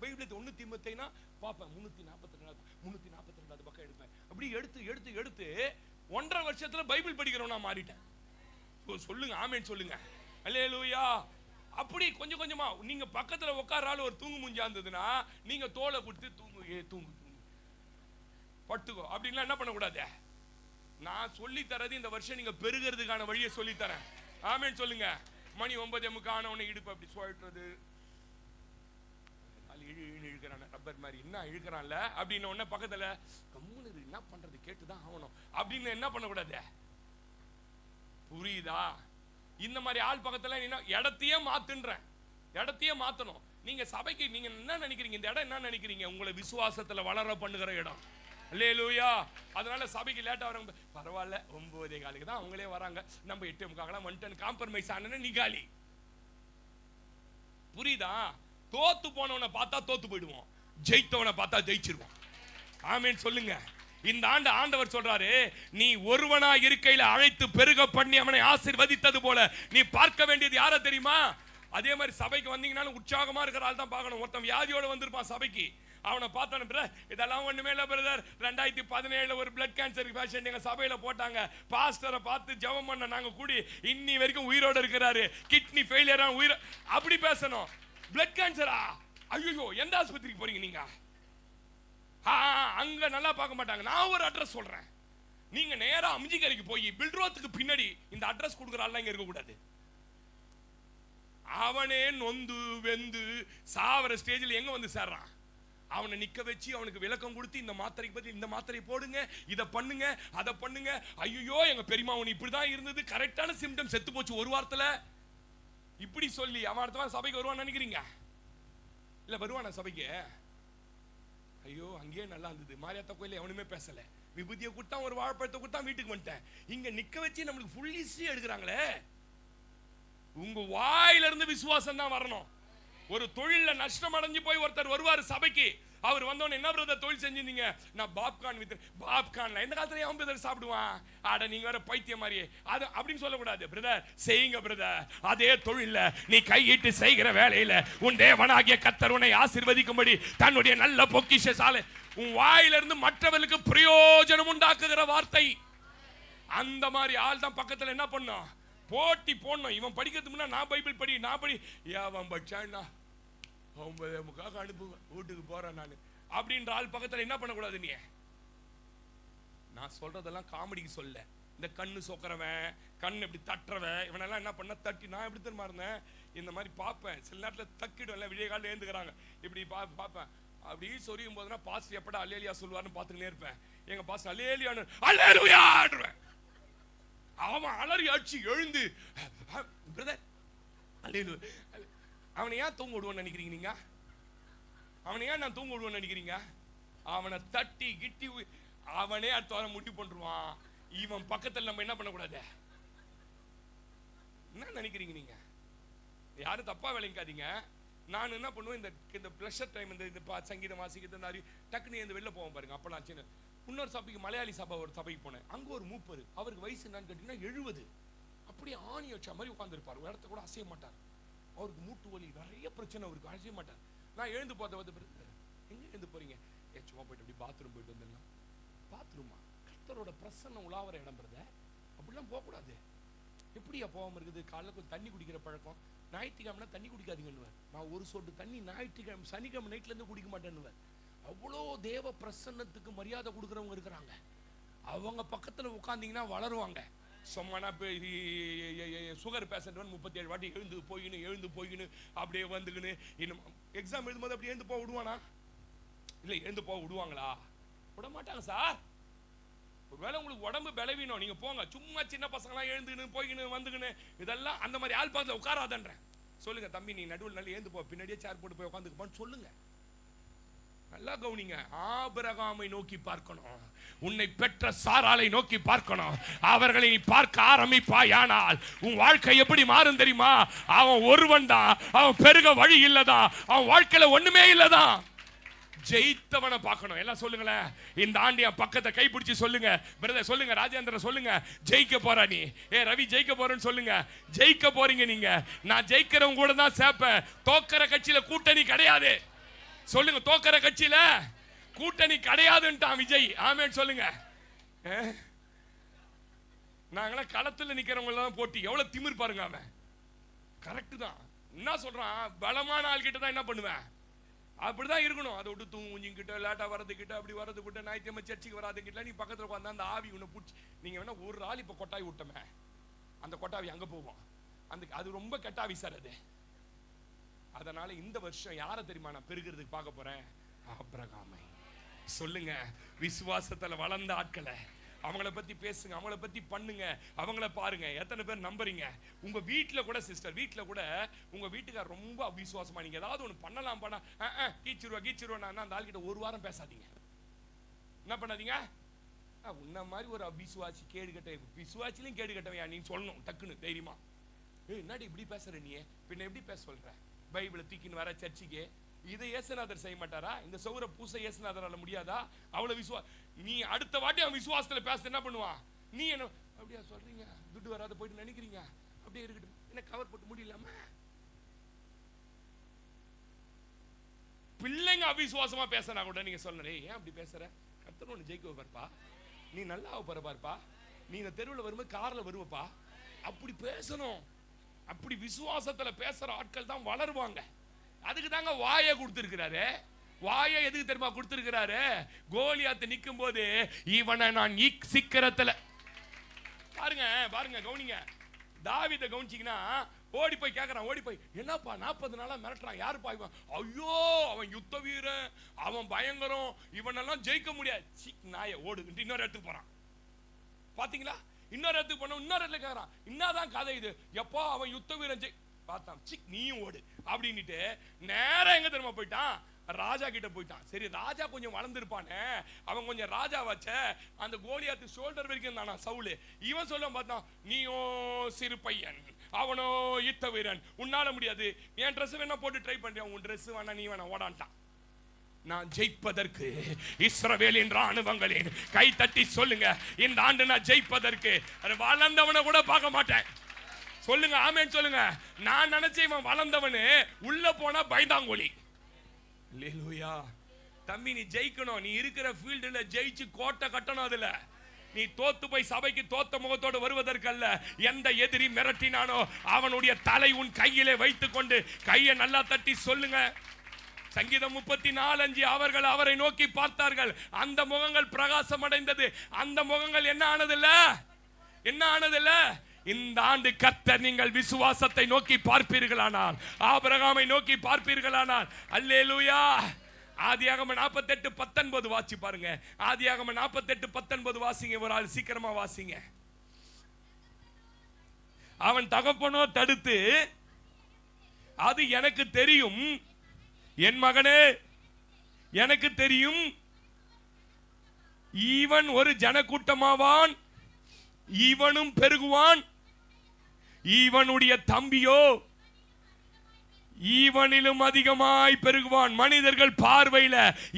பைபிள் 1 தீமோத்தேயுனா பார்ப்பேன், 342 பக்கம் எடுப்பேன். அப்படி எடுத்து 1.5 வருஷத்துல பைபிள் படிக்கிறோம் நான் மாறிட்டேன். சொல்லுங்க ஆமென் சொல்லுங்க. அல்லேலூயா. அப்படி கொஞ்சம் கொஞ்சமா நீங்க பக்கத்துல உட்காரால ஒரு தூங்கு முஞ்சா இருந்ததுன்னா நீங்க தோலை கொடுத்து தூங்கு பட்டுக்கோ அப்படின்லாம் என்ன பண்ணக்கூடாது. நான் சொல்லி தரது இந்த வருஷம் நீங்க பெருகிறதுக்கான வழியை சொல்லி தரேன். ஆமென் சொல்லுங்க. மணி 9:45 ஆனவனை இடுப்பு அப்படி சொல்றது, இழுக்கிறான் ரப்பர் மாதிரி, என்ன இழுக்கிறான்ல அப்படின்னு ஒன்ன பக்கத்துல கம்முனு என்ன பண்றது, கேட்டுதான் ஆகணும் அப்படின்னு என்ன பண்ணக்கூடாது. புரியுதா? இந்த மாதிரி ஆள் பக்கத்துல இடத்தையே மாத்தணும். நீங்க சபைக்கு நீங்க என்ன நினைக்கிறீங்க? இந்த இடம் என்ன நினைக்கிறீங்க? உங்களை விசுவாசத்துல வளர பண்ணுகிற இடம். அல்லேலூயா. அதனால சபைக்கு லேட்டா வரவங்க பரவாயில்ல, 9:15 தான் அவங்களே வராங்க, நம்ம 8:45 வந்துட்டு காம்ப்ரமைஸ் ஆனா நீ காலி. புரியுதா? தோத்து போனவனை பார்த்தா தோத்து போயிடுவோம், ஜெயித்தவனை பார்த்தா ஜெயிச்சிருவோம். ஆமென் சொல்லுங்க. இந்த ஆண்டு ஆண்டவர் சொல்றாரு, நீ ஒருவனா இருக்கையில அழைத்து பெருக பண்ணி அவனை ஆசீர்வதித்தது போல நீ பார்க்க வேண்டியது யார தெரியுமா? அதே மாதிரி சபைக்கு வந்தீங்கன்னா உற்சாகமா இருக்கிற ஆள் தான் பார்க்கணும். ஒருத்தன் வியாதியோட வந்திருப்பான் சபைக்கு, அவனை பார்த்தா இதெல்லாம் ஒண்ணுமே இல்ல பிரதர், 2017 ஒரு பிளட் கேன்சர் பேஷண்ட் எங்க சபையில போட்டாங்க, பாஸ்டரை பார்த்து ஜெபம் பண்ண நாங்க கூடி இன்னி வரைக்கும் உயிரோட இருக்கிறாரு, கிட்னி ஃபெயிலியரா உயிர் அப்படி பேசணும். பிளட் கேன்சரா? ஐயோ, எந்த ஆஸ்பத்திரிக்கு போறீங்க நீங்க? அங்க நல்லா பார்க்க மாட்டாங்க. நான் ஒரு அட்ரஸ் சொல்றேன், நீங்க நேரா அம்ஜிகரைக்கு போய் பில்ரோத்துக்கு பின்னாடி இந்த அட்ரஸ் கொடுக்கறாள் இங்க இருக்க கூடாது. அவனே நொந்து வெந்து சாவர ஸ்டேஜில் எங்க வந்து சேர்றான். அவனை நிக்க வச்சு அவனுக்கு விளக்கம் கொடுத்து இந்த மாத்திரைக்கு பத்தி இந்த மாத்திரை போடுங்க, இதை பண்ணுங்க, அதை பண்ணுங்க. ஐயோ, எங்க பெரியமா அவன் இப்படிதான் இருந்தது, கரெக்டான சிம்டம், செத்து போச்சு ஒரு வாரத்துல. இப்படி சொல்லி அவன் அடுத்த சபைக்கு வருவான்னு நினைக்கிறீங்க? இல்ல வருவானா சபைக்கு? ஐயோ, அங்கேயே நல்லா இருந்தது, மாரியாத்தா கோயில எவனுமே பேசல, விபூதியை கொடுத்தா ஒரு வாழைப்பழத்தை கொடுத்தா வீட்டுக்கு வந்துட்டேன். இங்க நிக்க வச்சு நம்மளுக்கு ஃபுல் ஹிஸ்டரி எடுக்கிறாங்களே. உங்க வாயில இருந்து விசுவாசம் தான் வரணும். ஒரு தொழில நஷ்டம் அடைஞ்சு போய் ஒருத்தர் வருவாரு சபைக்கு, அவர் வந்தோன்னு என்ன பிரதர் தொழில் செஞ்சிருந்தீங்க? நான் பாப்கார்ன் வித்து. பாப்கார்ன்ல இந்த காலத்துல எவன் பிரதர் சாப்பிடுவான்? ஆட நீங்க வேற பைத்தியம் மாதிரியே அது அப்படின்னு சொல்லக்கூடாது. பிரதர் செய்யுங்க பிரதர், அதே தொழில நீ கையிட்டு செய்கிற வேலையில உன் தேவனாகிய கர்த்தர் உன்னை ஆசீர்வதிக்கும்படி தன்னுடைய நல்ல பொக்கிஷ சாலை உன் வாயிலிருந்து மற்றவர்களுக்கு பிரயோஜனம் உண்டாக்குகிற வார்த்தை. அந்த மாதிரி ஆள் தான் பக்கத்துல என்ன பண்ணும், போட்டி போடணும். இவன் படிக்கிறதுக்கு முன்னா நான் பைபிள் படி, நான் படி, அவன் படிச்சான்னா 9:45 அனுப்புவேன், வீட்டுக்கு போறேன் நான் அப்படின்ற ஆள் பக்கத்துல என்ன பண்ணக்கூடாது. நீ நான் சொல்றதெல்லாம் காமெடிக்கு சொல்ல. இந்த கண்ணு சொக்கிறவன், கண் இப்படி தட்டுறவன், இவனெல்லாம் என்ன பண்ண தட்டி நான் எப்படி தெரியுமா இருந்தேன், இந்த மாதிரி பார்ப்பேன். சில நேரத்தில் தக்கிடுவேன், விடிய காலில் ஏந்துக்கிறாங்க, இப்படி பார்ப்பேன். அப்படி சொரியும் போதுனா பாஸ்டர் எப்படா அல்லேலியா சொல்லுவார்னு பார்த்துக்கிட்டே இருப்பேன். எங்க பாஸ்டர் அல்லேலியான்னு அல்லேலூயாடுவேன். அவன் அலறி அடிச்சு எழுந்து பிரதர் அல்லேலூயா. அவனை ஏன் தூங்க விடுவோன்னு நினைக்கிறீங்க நீங்க? அவனை ஏன் நான் தூங்க விடுவோன்னு நினைக்கிறீங்க? அவனை தட்டி கிட்டி அவனே அடுத்த வாரம் முடிவு பண்ணுவான். இவன் பக்கத்தில் நம்ம என்ன பண்ணக்கூடாது. என்ன நினைக்கிறீங்க நீங்க? யாரும் தப்பா விளங்காதீங்க. நான் என்ன பண்ணுவேன், இந்த ப்ளஷர் டைம், இந்த சங்கீதம் வாசிக்கிறது டக்குன்னு இந்த வெளில போவோம் பாருங்க. அப்பெல்லாம் சின்ன இன்னொரு சபைக்கு, மலையாளி சபை ஒரு சபைக்கு போனேன். அங்க ஒரு மூப்பர், அவருக்கு வயசு என்னன்னு கேட்டீங்கன்னா 70. அப்படியே ஆணி வச்ச மாதிரி உட்காந்துருப்பார், ஒரு இடத்த கூட அசைய மாட்டார். அவருக்கு மூட்டு வலி, நிறைய பிரச்சனை, அவருக்கு அசைய மாட்டார். நான் எழுந்து போத எங்க எழுந்து போறீங்க? சும்மா போயிட்டு அப்படி பாத்ரூம் போயிட்டு வந்துடலாம். பாத்ரூமா? கர்த்தரோட பிரசன்னம் உலாவர இடம் பிரத, அப்படிலாம் போகக்கூடாது. எப்படியா போகாம இருக்குது? காலைல கொஞ்சம் தண்ணி குடிக்கிற பழக்கம், ஞாயிற்றுக்கிழமை தண்ணி குடிக்காதீங்கன்னு. நான் ஒரு சொட்டு தண்ணி ஞாயிற்றுக்கிழமை சனிக்கிழமை நைட்ல இருந்து குடிக்க மாட்டேன்னு. அவ்வளோ தேவ பிரசன்னத்துக்கு மரியாதை கொடுக்குறவங்க இருக்கிறாங்க. அவங்க பக்கத்துல உட்கார்ந்தீங்கன்னா வளருவாங்க. சொன்னா சுகர் பேஷண்ட் 37 வாட்டி எழுந்து போயின்னு அப்படியே வந்துக்கின்னு, இன்னும் எக்ஸாம் எழுதும்போது அப்படி எழுந்து போக விடுவானா? இல்லை, எழுந்து போக விடுவாங்களா? விட மாட்டாங்க சார். ஒருவேளை உங்களுக்கு உடம்பு பலவீனம், நீங்க போங்க. சும்மா சின்ன பசங்களாம் எழுந்துக்கின்னு போய்கின்னு வந்துக்கின்னு இதெல்லாம் அந்த மாதிரி ஆள் பார்த்து உட்காராதன்றேன். சொல்லுங்க, தம்பி நீ நடுவில் நல்லா எழுந்து போ, பின்னாடியே சேர் போட்டு போய் உட்காந்துக்குப்பான்னு சொல்லுங்க. நல்லா கவனிங்க. ஆபிரகாமை நோக்கி பார்க்கணும், உன்னை பெற்ற சாராளை நோக்கி பார்க்கணும். அவர்களை நீ பார்க்க ஆரம்பிப்பாயானால் உன் வாழ்க்கை எப்படி மாறும் தெரியுமா? அவன் ஒருவன் தான், அவன் பெருக வழி இல்லதான், அவன் வாழ்க்கையில ஒண்ணுமே இல்லதான். ஜெயித்தவனை பார்க்கணும். எல்லாம் சொல்லுங்களேன், இந்த ஆண்டு என் பக்கத்தை கைப்பிடிச்சு சொல்லுங்க. பிரதர் சொல்லுங்க, ராஜேந்திர சொல்லுங்க, ஜெயிக்க போறா நீ. ரவி ஜெயிக்க போறேன்னு சொல்லுங்க. ஜெயிக்க போறீங்க நீங்க. நான் ஜெயிக்கிறவங்க கூட தான் சேர்ப்பேன். தோக்கற கட்சியில கூட்டணி கிடையாது. சொல்லுங்க, தோக்கற கட்சியில கூட்டணி கிடையாதுன்ட்டான் விஜய். ஆமேன்னு சொல்லுங்க. நாங்களாம் களத்துல நிக்கிறவங்க தான் போட்டி. எவ்வளவு திமிர் பாருங்க அவன். கரெக்ட் தான். என்ன சொல்றான்? பலமான ஆள் கிட்ட தான் என்ன பண்ணுவேன்? அப்படிதான் இருக்கணும். அதை விட்டு தூங்கிக்கிட்ட லேட்டா வரதுக்கிட்ட அப்படி வரதுக்கிட்ட ஞாயிற்றுக்கிழமை சர்ச்சுக்கு வராதுக்கிட்ட நீ பக்கத்துல உட்காந்து அந்த ஆவி உன்னை பிடிச்சி, நீங்க வேணா ஒரு ஆள் இப்ப கொட்டாவி விட்டமே, அந்த கொட்டாவி அங்க போவோம். அது ரொம்ப கெட்டாவி சார் அது. அதனால இந்த வருஷம் யாரை தெரியுமா நான் பெருகிறதுக்கு பார்க்க போறேன்? ஆபிரகாமை. சொல்லுங்க, விசுவாசத்துல வளர்ந்த ஆட்களை அவங்கள பத்தி பேசுங்க, அவங்கள பத்தி பண்ணுங்க, அவங்கள பாருங்க. எத்தனை பேர் நம்புறீங்க? உங்க வீட்டுல கூட சிஸ்டர், வீட்டுல கூட உங்க வீட்டுக்கார ரொம்ப அவிசுவாசமா நீங்க ஏதாவது ஒண்ணு பண்ணலாம் பண்ணா கீச்சிருவா அந்த ஆள்கிட்ட ஒரு வாரம் பேசாதீங்க. என்ன பண்ணாதீங்க? உன்ன மாதிரி ஒரு அவிசுவாசி கேடு கட்ட, விசுவாசிலையும் கேடு கட்டவையா நீ சொல்லணும் டக்குன்னு தைரியமா. என்னடி இப்படி பேசுற நீ? பின்ன எப்படி பேச சொல்ற? பைபிளை தூக்கின்னு வர சர்ச்சுக்கு. இதை இயேசுநாதர் செய்ய மாட்டாரா? இந்த சௌர பூச இயேசுநாதரால முடியாதா? அவ்வளவு நீ அடுத்த வாட்டி அவன் விசுவாசத்துல பேச என்ன பண்ணுவான்? நீ என்ன அப்படியா சொல்றீங்க? துட்டு வராத போயிட்டு நினைக்கிறீங்க? அப்படியே இருக்கட்டும், என்ன கவர் போட்டு முடியலாம? பிள்ளைங்க அவிசுவாசமா பேசினா கூட நீங்க சொல்லணும், ஏன் அப்படி பேசுற? கர்த்தர் ஒண்ணு ஜெயிக்க வைப்பார்ப்பா, நீ நல்லா போறப்பாருப்பா, நீ இந்த தெருவில் வரும்போது கார்ல வருவப்பா. அப்படி பேசணும். அப்படி விசுவாசத்துல பேசுற ஆட்கள் தான் வளருவாங்க. அதுக்கு தாங்க வாயை கொடுத்திருக்கிறாரு. வாயை எதுக்கு தெரியுமா கொடுத்திருக்கிறாரு? கோலியாத்து நிற்கும் போது இவனை நான் சீக்கிரத்துல பாருங்க கவனிங்க. தாவீதை கவனிச்சீங்கன்னா ஓடி போய் கேட்கறான். ஓடி போய், என்னப்பா 40 நாளா மிரட்டுறான், யாருப்பா இவன்? ஐயோ, அவன் யுத்த வீரன், அவன் பயங்கரம், இவனெல்லாம் ஜெயிக்க முடியாது. நாய ஓடு, இன்னொரு இடத்துக்கு போறான். பாத்தீங்களா? இன்னொரு இடத்துக்கு போன, இன்னொரு இடத்துல கேட்கறான், என்னதான் கதை இது? எப்போ அவன் யுத்த வீரன் பார்த்தான், நீயும் ஓடு அப்படின்னுட்டு நேரா எங்க தெரியுமா போயிட்டான்? ராஜா கிட்ட போயிட்டான். சரி, ராஜா கொஞ்சம் வளர்ந்துருப்பானே, அவன் கொஞ்சம் ராஜா வச்ச அந்த கோலியாத்து ஷோல்டர் வரைக்கும் தானா சவுலு. இவன் சொல்ல பார்த்தான், நீயோ சிறு பையன், அவனோ யுத்த வீரன், உன்னால முடியாது, என் ட்ரெஸ் வேணா போட்டு ட்ரை பண்றேன், உன் ட்ரெஸ் வேணா நீ வேணா ஓடான்ட்டான். நான் ஜெயிப்பதற்கு இஸ்ரவேலின் ராணுவங்களின் கை தட்டி சொல்லுங்க, இந்த ஆண்டு நான் ஜெயிப்பதற்கு வளர்ந்தவனை கூட பார்க்க மாட்டேன். சொல்லுங்க, ஆமென் சொல்லுங்க. நான் நினைச்சேன் இவன் வளர்ந்தவனு, உள்ள போனா பயந்தாங்கோலி. அல்லேலூயா. தம்பி, நீ ஜெயிக்கணும். நீ இருக்கிற ஃபீல்டுல ஜெயிச்சு கோட்டை கட்டணும். அதுல நீ தோத்து போய் சபைக்கு தோத்த முகத்தோடு வருவதற்கல்ல. எந்த எதிரி மிரட்டினானோ அவனுடைய தலை உன் கையிலே வைத்துக் கொண்டு கையை நல்லா தட்டி சொல்லுங்க. சங்கீதம் 34:5 அவர்கள் அவரை நோக்கி பார்த்தார்கள், அந்த முகங்கள் பிரகாசம் அடைந்தது. அந்த முகங்கள் என்ன ஆனதில்ல? என்ன ஆனதில்ல? இந்த ஆண்டு கர்த்தர் நீங்கள் விசுவாசத்தை நோக்கி பார்ப்பீர்களானால், ஆபிரகாமை நோக்கி பார்ப்பீர்களானால், அல்லேலூயா. ஆதியாகமம் 48:19 வாசி பாருங்க. ஆதியாகமம் 48:19 வாசிங்க. ஒரு ஆள் சீக்கிரமா வாசிங்க. அவன் தகப்பனோ தடுத்து, அது எனக்கு தெரியும் என் மகனே, எனக்கு தெரியும், இவன் ஒரு ஜனக்கூட்டமாவான், இவனும் பெருகுவான், இவனுடைய தம்பியோ இவனிலும் அதிகமாய் பெருகுவான். மனிதர்கள் பார்வையில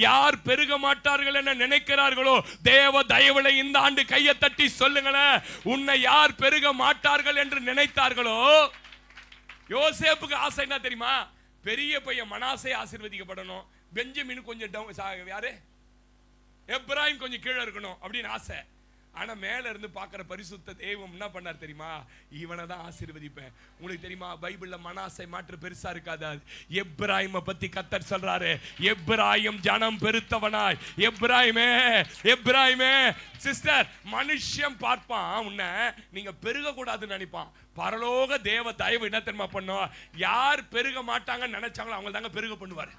யார் பெருக மாட்டார்கள் என நினைக்கிறார்களோ, தேவ தயவுல இந்த ஆண்டு கையை தட்டி சொல்லுங்களேன், உன்னை யார் பெருக மாட்டார்கள் என்று நினைத்தார்களோ. யோசேப்புக்கு ஆசை என்ன தெரியுமா? பெரிய பையன் மனாசே ஆசீர்வதிக்கப்படணும், பெஞ்சமின் கொஞ்சம் யாரு எப்ராஹிம் கொஞ்சம் கீழே இருக்கணும் அப்படின்னு ஆசை. ஆனா மேல இருந்து பாக்குற பரிசுத்த தெய்வம் என்ன பண்ணார் தெரியுமா? இவனை தான் ஆசீர்வதிப்பேன். உங்களுக்கு தெரியுமா, பைபிள்ல மனாசை மாற்று பெருசா இருக்காது. எப்ராஹிமை பத்தி கர்த்தர் சொல்றாரு, எப்ராஹிம் ஜனம் பெருத்தவனாய். எப்ராஹிமே சிஸ்டர், மனுஷன் பார்ப்பான் உன்னை, நீங்க பெருக கூடாதுன்னு நினைப்பான். பரலோக தேவ தயவு என்ன தெரியுமா பண்ணும்? யார் பெருக மாட்டாங்கன்னு நினைச்சாங்களோ அவங்க தாங்க பெருக பண்ணுவாரு.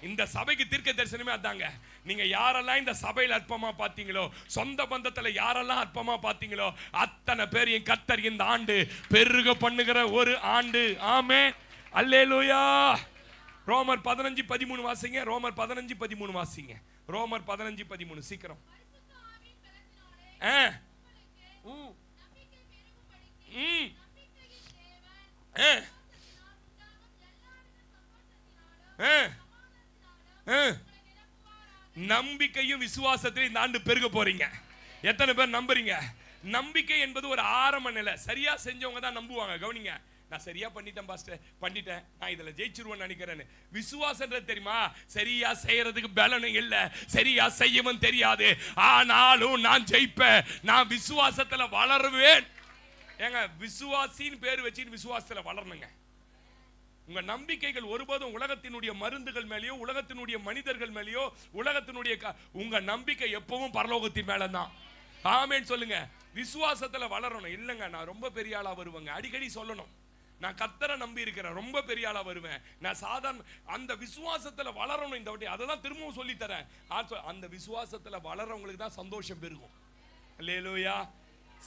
இந்த சபைக்கு தீர்க்க தரிசனமே அதாங்க. நீங்க யாரெல்லாம் இந்த சபையில் அற்பமா பார்த்தீங்களோ, சொந்த பந்தத்துல யாரெல்லாம் அற்பமா பார்த்தீங்களோ, அத்தனை பேரையும் கர்த்தர் இந்த ஆண்டு பெருக பண்ணுகிற ஒரு ஆண்டு. ஆமென், அல்லேலூயா. ரோமர் 15:13 வாசிங்க. ரோமர் 15:13 வாசிங்க. ரோமர் 15:13 சீக்கிரம். நம்பிக்கையும் விசுவாசத்திலும் இந்த ஆண்டு பெருக போறீங்க. எத்தனை பேர் நம்புறீங்க? நம்பிக்கை என்பது ஒரு ஆரம்ப நிலை. சரியா செஞ்சவங்க தான் நம்புவாங்க. கவனிங்க, நான் சரியா பண்ணிட்டேன் பாஸ்டர், பண்ணிட்டேன், நான் இதுல ஜெயிச்சிருவேன் நினைக்கிறேன்னு. விசுவாசன்றது தெரியுமா? சரியா செய்யறதுக்கு பலனும் இல்ல, சரியா செய்யவும் தெரியாது, ஆனாலும் நான் ஜெயிப்பேன், நான் விசுவாசத்துல வளருவேன். ஏங்க, விசுவாசின்னு பேர் வச்சு விசுவாசத்துல வளரணுங்க. உங்க நம்பிக்கைகள் ஒருபோதும் உலகத்தினுடைய மருந்துகள் மேலேயோ, உலகத்தினுடைய மனிதர்கள் மேலேயோ, உலகத்தினுடைய உங்க நம்பிக்கை எப்பவும் பரலோகத்தின் மேல தான். ஆமென் சொல்லுங்க. விசுவாசத்துல வளரணும். இல்லங்க, நான் ரொம்ப பெரிய ஆளா வருவேங்க, அடிக்கடி சொல்லணும். நான் கர்த்தரை நம்பி இருக்கிறேன், ரொம்ப பெரிய ஆளா வருவேன், நான் சாதாரண. அந்த விசுவாசத்துல வளரணும் இந்த வாட்டி. அதை தான் திரும்பவும் சொல்லி தரேன். அந்த விசுவாசத்துல வளரவங்களுக்கு தான் சந்தோஷம் பெருகும். அல்லேலூயா.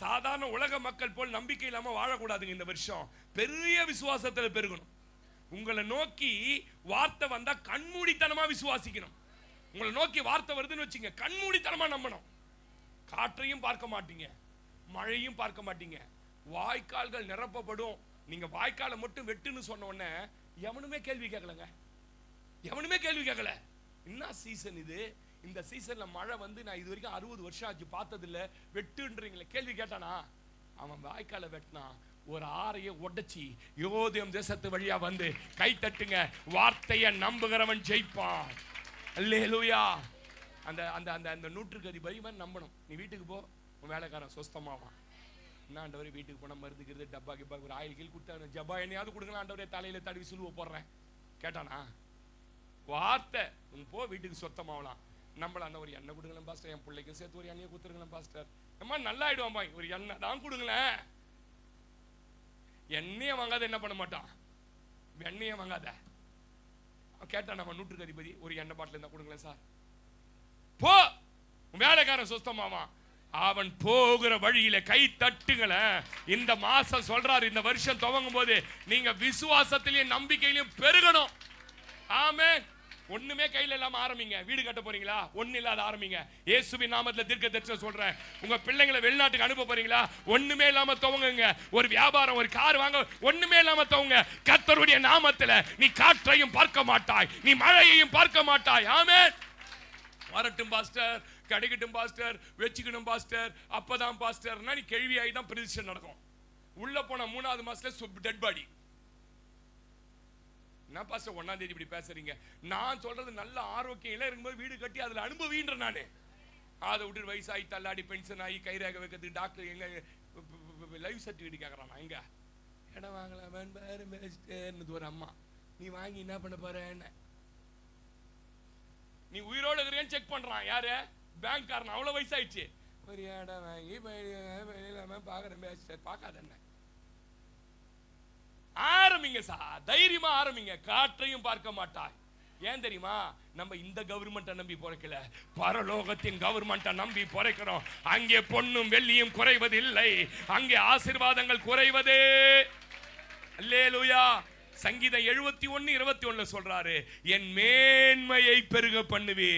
சாதாரண உலக மக்கள் போல் நம்பிக்கை இல்லாம வாழக்கூடாதுங்க. இந்த வருஷம் பெரிய விசுவாசத்துல பெருகணும். உங்களை நோக்கி வார்த்தை வந்தா கண்மூடித்தனமா விசுவாசிக்கணும். உங்களை நோக்கி வார்த்தை வருதுன்னு வச்சுங்க, கண்மூடித்தனமா நம்பணும். காற்றையும் பார்க்க மாட்டீங்க, மழையும் பார்க்க மாட்டீங்க, வாய்க்கால்கள் நிரப்பப்படும். நீங்க வாய்க்காலை மட்டும் வெட்டுன்னு சொன்ன உடனே எவனுமே கேள்வி கேட்கலங்க. எவனுமே கேள்வி கேட்கல. என்ன சீசன் இது? இந்த சீசன்ல மழை வந்து நான் இது வரைக்கும் 60 வருஷம் ஆச்சு பார்த்தது இல்ல, வெட்டுன்றீங்களே. கேள்வி கேட்டானா? அவன் வாய்க்காலை வெட்டினா ஒரு ஆறையை உடைச்சி யோதேம் தேசத்து வழியா வந்து கை தட்டுங்க, வார்த்தையை நம்புகிறவன் ஜெயிப்பான். அல்லேலூயா. அந்த அந்த அந்த அந்த 100க்கு அதிபதி நம்பணும். நீ வீட்டுக்கு போ, உன் வேலைக்காரன் சொஸ்தமாவான். என்ன ஆண்டவரே, வீட்டுக்கு போன மருந்துக்கிறது டப்பா கிப்பா ஒரு ஆயில் கீழ் கொடுத்தா ஜப்பா என்னையாவது கொடுக்கலாம் ஆண்டவரே, தலையில தடவி சுழுவ போடுறேன் கேட்டானா? வார்த்தை போ, வீட்டுக்கு சொத்தமாவலாம். நம்மள அந்த ஒரு எண்ணெய் கொடுங்களேன் பாஸ்டர், என் பிள்ளைக்கு சேர்த்து ஒரு எண்ணெயை கொடுத்துருங்களேன் பாஸ்டர், அம்மா நல்லா ஆயிடுவாம்பா, ஒரு எண்ணெய் தான் கொடுங்களேன். எண்ணெயை வாங்காத என்ன பண்ண மாட்டான்? எண்ணெயை வாங்காத கேட்டா நம்ம 100க்கு அதிபதி ஒரு எண்ணெய் பாட்டில் இருந்தா கொடுங்களேன் சார். போ, வேலைக்காரன் சுத்தமாவான். அவன் போகிற வழியில கை தட்டுங்களேன். இந்த மாசம் சொல்றாரு, இந்த வருஷம் துவங்கும் போது நீங்க விசுவாசத்திலையும் நம்பிக்கையிலையும் பெருகணும். ஆமென். ஒண்ணுமே கையில இல்லாம ஆரம்பிங்க. வீடு கட்ட போறீங்களா? ஒண்ணு இல்லாத ஆரம்பிங்க. இயேசுவின் நாமத்துல தீர்க்க தரிசனம் சொல்றேன். உங்க பிள்ளைங்களை வெளிநாட்டுக்கு அனுப்ப போறீங்களா? ஒண்ணுமே இல்லாம துவங்குங்க. ஒரு வியாபாரம், ஒரு கார் வாங்க, ஒண்ணுமே இல்லாம துவங்க. கர்த்தருடைய நாமத்துல நீ காற்றையும் பார்க்க மாட்டாய், நீ மழையையும் பார்க்க மாட்டாய். ஆமென். வரட்டும் பாஸ்டர், கிடைக்கட்டும் பாஸ்டர், வச்சுக்கணும் பாஸ்டர், அப்பதான் பாஸ்டர்னா நீ கேள்வியாகி தான் பிரதிஷ்டை நடக்கும். உள்ள போன 3வது மாசத்துல டெட் பாடி. என்ன பாஸ்டர் 1ஆம் தேதி இப்படி பேசுறீங்க? நான் சொல்றது நல்ல ஆரோக்கியம் இருக்கும்போது வீடு கட்டி அதுல அனுபவின்ற நானு. அதை விட்டு வயசாகி தள்ளாடி பென்ஷன் ஆகி கைரேக வைக்கிறதுக்கு டாக்டர் எங்க லைஃப் சர்டிஃபிகேட் கேட்கறான். எங்க இடம் வாங்கலாம் ஒரு அம்மா, நீ வாங்கி என்ன பண்ண போற? என்ன நீ உயிரோடு இருக்கிறேன்னு செக் பண்றான். யாரு? பேங்க் காரன். அவ்வளவு வயசாயிடுச்சு. ஒரு இடம் வாங்கி பாக்குறேன். பார்க்காத என்ன ஆரம்பிங்க சார், தைரியமா ஆரம்பிங்க. காற்றையும் பார்க்க மாட்டாய். ஏன் தெரியுமா? நம்ம இந்த கவர்மெண்ட்டை நம்பி பொறைக்கல, பரலோகத்தின் கவர்மெண்ட்டை நம்பி பொறைக்கிறோம். அங்கே பொன்னும் வெள்ளியும் குறைவதில்லை, அங்கே ஆசீர்வாதங்கள் குறைவதே. அல்லேலூயா. சங்கீதம் 71:21 சொல்றாரு, என் மேன்மையை பெருக பண்ணுவே.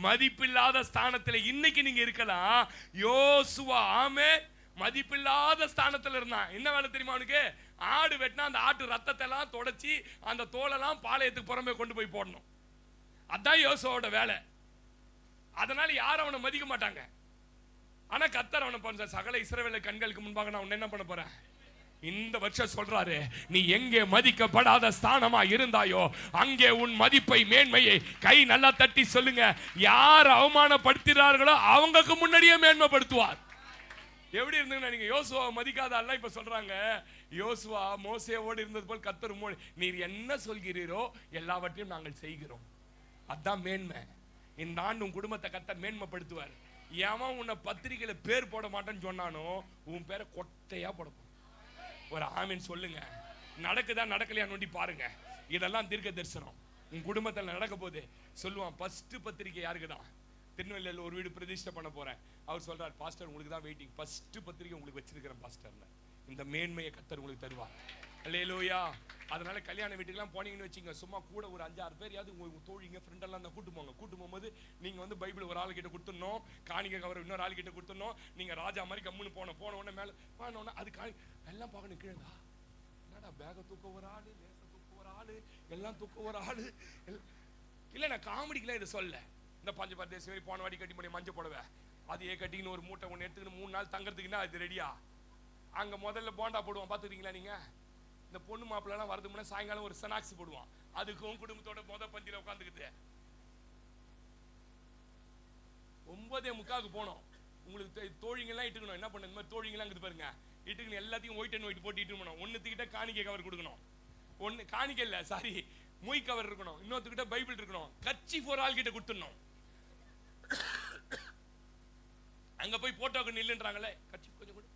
மதிப்பில்லாத ஸ்தானத்தில் இன்னைக்கு நீங்க இருக்கலாம். யோசுவா ஆமென் மதிப்பில்லாத ஸ்தானத்தில் இருந்தான். என்ன வேலை தெரியுமா அவனுக்கு? ஆடு வெட்டினா அந்த ஆட்டு ரத்தத்தை எல்லாம் தொடச்சி அந்த தோலெல்லாம் பாளையத்துக்கு புறமே கொண்டு போய் போடணும். அதான் யோசுவாவோட வேலை. அதனால யாரும் அவனை மதிக்க மாட்டாங்க. ஆனா கர்த்தர் அவனை பண்ண சகல இஸ்ரவேல் கண்களுக்கு முன்பாக நான் உன்னை என்ன பண்ண போறேன். இந்த வருஷம் சொல்றாரு, நீ எங்கே மதிக்கப்படாத ஸ்தானமா இருந்தாயோ அங்கே உன் மதிப்பை மேன்மையை கை நல்லா தட்டி சொல்லுங்க. யார் அவமானப்படுத்துகிறார்களோ அவங்களுக்கு முன்னாடியே மேன்மைப்படுத்துவார். எப்படி இருந்தீங்கன்னா நீங்க யோசுவா மதிக்காத அல்ல இப்ப சொல்றாங்க, யோசுவா மோசேவோடு இருந்தது போல் கர்த்தர் நீர் என்ன சொல்கிறீரோ எல்லாவற்றையும் நாங்கள் செய்கிறோம். அதான் மேன்மை. இந்த ஆண்டு உன் குடும்பத்தை கர்த்தர் மேன்மைப்படுத்துவார். எவன் உன்னை பத்திரிகையில பேர் போட மாட்டேன்னு சொன்னானோ உன் பேரை கொட்டையா போடணும். ஒரு ஆமீன் சொல்லுங்க. நடக்குதா நடக்கலையா நோண்டி பாருங்க. இதெல்லாம் தீர்க்க தரிசனம் உன் குடும்பத்தில் நடக்க போது சொல்லுவான். ஃபர்ஸ்ட் பத்திரிகை யாருக்கு தான்? திருநெல்வேலியில் ஒரு வீடு பிரதிஷ்டை பண்ண போறேன். அவர் சொல்றார், பாஸ்டர் உங்களுக்கு தான் வெயிட்டிங், ஃபர்ஸ்ட் பத்திரிகை உங்களுக்கு வச்சிருக்கிறேன் பாஸ்டர்ல. இந்த மேன்மையை கர்த்தர் உங்களுக்கு தருவார். அல்லேலூயா. அதனால கல்யாண வீட்டுக்கெல்லாம் போனீங்கன்னு வச்சுங்க, சும்மா கூட ஒரு 5-6 பேர் உங்க தோழிங்க ஃப்ரெண்ட் எல்லாம் கூட்டு போங்க. கூட்டு போகும்போது நீங்க வந்து பைபிள் ஒரு ஆள் கிட்ட கொடுத்துடணும், காணிக்கை கவர் இன்னொரு ஆள் கிட்ட கொடுத்துடணும். நீங்க ராஜா மாதிரி கம்முன்னு போன உடனே மேல போன அது எல்லாம் பார்க்கணும். கீழே என்னடா பேக தூக்க ஒரு ஆளு, லேச தூக்க ஒரு ஆளு, எல்லாம் தூக்க ஒரு ஆளு. இல்ல நான் காமெடிக்கெல்லாம் இதை சொல்ல. இந்த பஞ்ச பரதேசி போன வாடி கட்டி பண்ணி மஞ்சள் போடவே அதையே கட்டின்னு ஒரு மூட்டை ஒன்று எடுத்துக்கின்னு 3 நாள் தங்கறதுக்குன்னா அது ரெடியா. அங்க முதல்ல போண்டா போடுவான் பார்த்துக்கிறீங்களா நீங்க. இந்த பொண்ணு மாப்பிள்ளலாம் வரது முன்னாடி சாயங்காலம் ஒரு ஸ்நாக்ஸ் போடுவான். அதுக்கும் குடும்பத்தோட பந்தியில உட்காந்துக்குது. 9:45 போனோம். உங்களுக்கு தோழிங்கெல்லாம் இட்டுக்கணும். என்ன பண்ண இந்த மாதிரி தோழிங்கெல்லாம் இருக்குது பாருங்க, இட்டுக்கணும். எல்லாத்தையும் ஒயிட் அண்ட் ஒயிட் போட்டு இட்டு போனோம். ஒன்னுத்துக்கிட்ட காணிக்கை கவர் கொடுக்கணும். ஒன்னு காணிக்கை இல்ல சாரி மொய் கவர் இருக்கணும். இன்னொருத்துக்கிட்ட பைபிள் இருக்கணும். கட்சி ஒரு ஆள் கிட்ட கொடுத்துடணும். அங்க போய் போட்டோக்கு நில்லுன்றாங்களே, கட்சி கொஞ்சம் கூட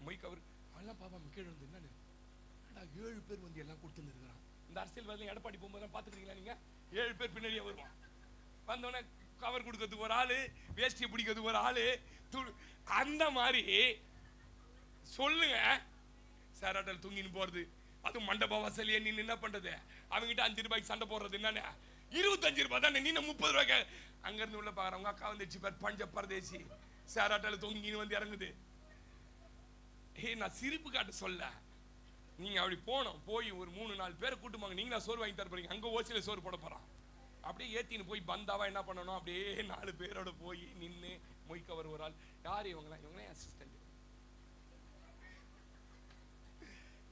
மொய் கவர் எல்லாம் பாப்பா கீழே இருந்து என்னன்னு 7 பேர் வந்து எல்லாம் கொடுத்துன்னு இருக்கிறான். இந்த அரசியல் எடப்பாடி போகும்போது பாத்துக்கிறீங்களா நீங்க? 7 பேர் பின்னாடியே வருவான். வந்தோடனே கவர் கொடுக்கறதுக்கு ஒரு ஆளு, வேஷ்டி பிடிக்கிறதுக்கு ஒரு ஆளு. அந்த மாதிரி சொல்லுங்க. சேராட்டல் தூங்கின்னு போறது, அது மண்டப வசலியே நீ என்ன பண்றது? அவங்கிட்ட 5 ரூபாய்க்கு சண்டை போடுறது என்னன்னு 25 ரூபாய் தானே, நீ 30 ரூபாய்க்கு. அங்க இருந்து உள்ள பாக்குறவங்க அக்கா வந்துச்சு பேர் பஞ்ச பரதேசி சேராட்டல் தூங்கின்னு வந்து இறங்குது. நான் சிரிப்பு காட்ட சொல்ல. நீங்க அப்படி போனோம், போய் ஒரு 3-4 பேரை கூட்டுமாங்க. நீங்களா சோறு வாங்கி தர போறீங்க, அங்க ஓசில சோறு போட போறான். அப்படியே ஏத்தின்னு போய் பந்தாவா என்ன பண்ணணும், அப்படியே 4 பேரோட போய் நின்று மொய் கவர் ஒரு ஆள். யாரு இவங்களாம் அசிஸ்டன்ட்.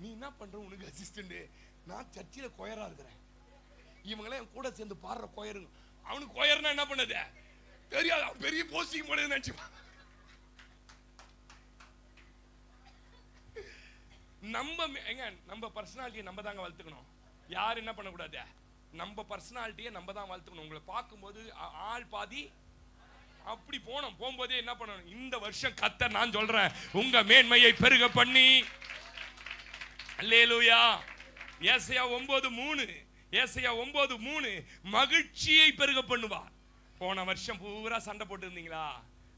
நீ என்ன பண்ற? உனக்கு அசிஸ்டன்ட். நான் சர்ச்சில கொயரா இருக்கிறேன். இவங்களாம் என் கூட சேர்ந்து பாடுற கொயருங்க. அவனுக்கு கொயர்னா என்ன பண்ணது தெரியாது. அவன் பெரிய போஸ்டிங் போடுறது நினைச்சுப்பான். நம்ம பர்சனாலிட்டியை நம்ம தாங்க வளர்த்துக்கணும். யார் என்ன பண்ணக்கூடாது, நம்ம பர்சனாலிட்டியை நம்ம தான் வளர்த்துக்கணும். உங்களை பார்க்கும்போது ஆள் பாதி அப்படி போகும்போதே என்ன பண்ணணும், இந்த வருஷம் கர்த்தர் நான் சொல்றேன் உங்க மேன்மையை பெருக பண்ணி. அல்லேலூயா. ஏசாயா 9:3 மகிழ்ச்சியை பெருக பண்ணுவார். போன வருஷம் பூரா சண்டை போட்டு இருந்தீங்களா?